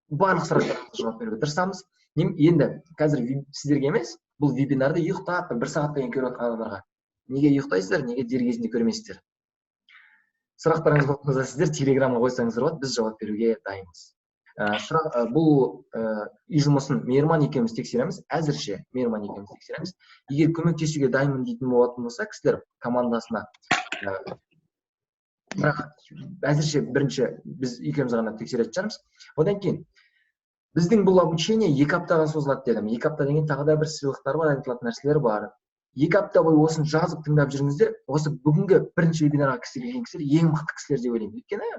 Барлық сұрақтарыңызға жауап беруге тырысамыз. Енді қазір сіздерге емес, бұл вебинарды ұйықтап, 1 сағаттан көріп отқан адамдарға. Неге ұйықтайсыздар, неге дер кезінде көрмейсіздер? Сұрақтарыңыз болатын болса, сіздер телеграмға қойсаңыздар болады, біз жауап беруге дайынбыз. Бұл үй жұмысын Мейірман екеуміз тексереміз, әзірше Мейірман екеуміз тексереміз. Егер көмектесуге дайынмын дейтін болатын болса, кісілер командасына бірақ әзірше бірінші біз екеуміз ғана тексеретін шығармыз. Одан кейін біздің бұл обучение 2 аптаға созылады дедім. 2 апта деген тағы да бір сыйлықтар бар, айтылатын нәрселер бар. 2 апта бойы осыны жазып тыңдап жүріңіздер. Осы бүгінгі бірінші вебинарға келген кісілер ең мықты кісілер деп ойлаймын. Өйткені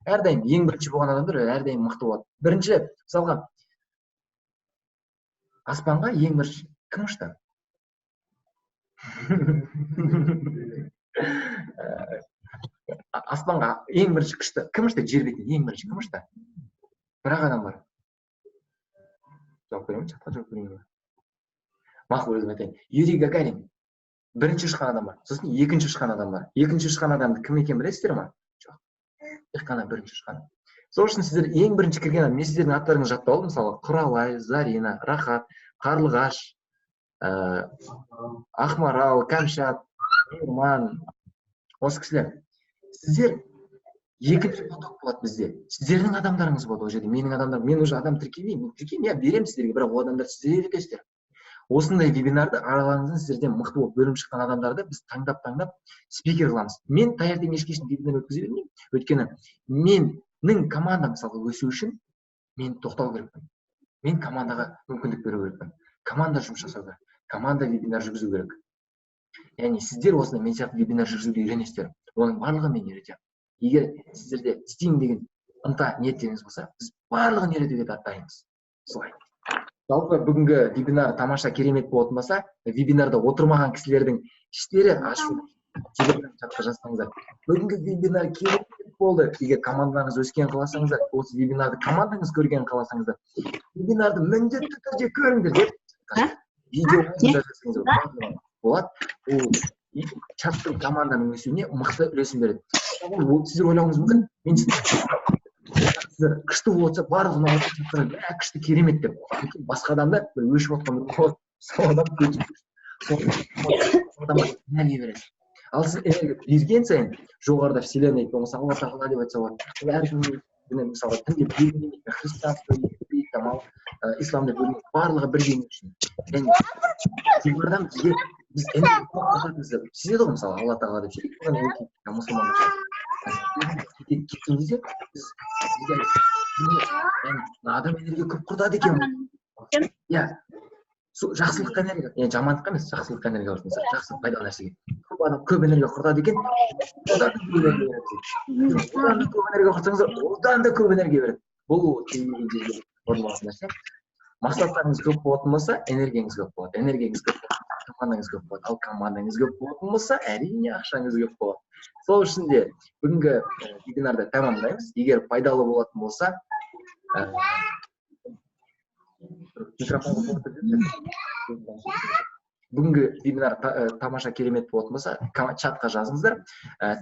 әрдайым ең бірінші болған адамдар әрдайым мықты болады. Бірінші, мысалға, аспанға ең бірінші кім ұшты? Аспанға ең бірінші күшті кім ұшты? Жер бетінде ең бірінші кім ұшты? Бір-ақ адам бар. Жауап беремін, чатқа жауап беремін. Мақұл, өзім айтайын. Юрий Гагарин бірінші ұшқан адам бар. Сосын екінші ұшқан адам бар. Екінші ұшқан адамды кім екенін білесіздер ме? Жоқ. Тек қана бірінші ұшқан. Сол үшін сіздер ең бірінші кірген адам, мен сіздердің аттарыңызды жаттап алдым, мысалы Құралай, Зарина, Рахат, Қарлығаш, Ақмарал, Кәмшат, Мейірман, осы кісілер. Сіздер екінші поток болады бізде. Сіздердің адамдарыңыз болады ол жерде. Менің адамдарым, мен уже адам тіркемеймін. Я беремін сіздерге, бірақ ол адамдар сіздер үйретесіздер. Осындай вебинарды араларыңыздан сіздерден мықты болып бөлім шыққан адамдарды біз таңдап спикер қыламыз. Мен таңертең ешкешін вебинар өткізе бермеймін. Өйткені менің командам мысалы өсу үшін мен тоқтау керекпін. Мен командаға мүмкіндік беру керекпін. Команда жұмыс жасау керек. Команда вебинар жүргізу керек. Яғни сіздер осындай мен сияқты вебинар жүргізуді үйренесіздер. Оның барлығын мен үйретемін. Егер сіздерде істеймін деген ынта ниеттеріңіз болса, біз барлығын үйретуге дайынбыз. Солай. Жалпы бүгінгі вебинар тамаша керемет болатын болса, вебинарда отырмаған кісілердің іштері ашу. Телеграм чатқа жазсаңыздар. Бүгінгі вебинар керемет болды. Егер командаңыз өскен қаласаңыздар, осы вебинарды командаңыз көрген қаласаңыздар, вебинарды міндетті түрде көріңдер деп видео жазсаңыздар болады. Ол чаттың команданың өсуіне мықты үлесін береді. Сіздер ойлауыңыз мүмкін, мен сіздер күшті болса, барлығын алып күшті керемет деп. Басқа адамда өшіп отқан болады. Сол адам энергия береді. Ал сіз энергия берген сайын, жоғарыда вселенная болмаса, Алла тағала деп айтса болады. Әркім Бұны мысалы дінде бөлінбейді, христианство, тамал, исламда бөлінбейді, барлығы бірдей үшін. Яғни солардан бізге біз энергия сезеді ғой, мысалы алла тағала деп сөйлейік, мұсылмандар кеткен кезде адам энергия көп құртады екен. Иә, жақсылыққа энергия, яғни жамандыққа емес, жақсылыққа энергия құртады, жақсы пайдалы нәрсеге. Көп адам көп энергия құртады екен, одан көп энергия құртсаңыздар, одан да көп энергия береді. Бұл орындалатын нәрсе. Мақсаттарыңыз көп болатын болса, энергияңыз көп болады. Энергияңыз көп болса, командаңыз көп болады. Ал командаңыз көп болатын болса, әрине ақшаңыз көп болады. Сол үшін де бүгінгі вебинарды тамамдаймыз. Егер пайдалы болатын болса, бүгінгі вебинар тамаша керемет болатын болса, чатқа жазыңыздар.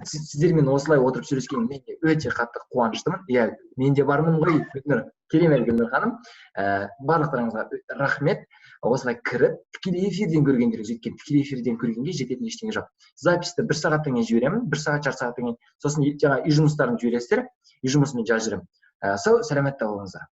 Сіздермен осылай отырып сөйлескенге мен өте қатты қуаныштымын. Иә, мен де бармын ғой, керемет Гүлнұр ханым. Барлықтарыңызға рахмет. Осылай кіріп, тікелей эфирден көргендерге жеткен, тікелей эфирден көргенге жететін ештеңе жоқ. Записьті 1 сағаттан кейін жіберемін, 1 сағат, жарты сағаттан кейін. Сосын жаңа үй жұмыстарын жібересіздер, үй жұмысымен жазып жүремін. Сау, сәлеметте болыңыздар.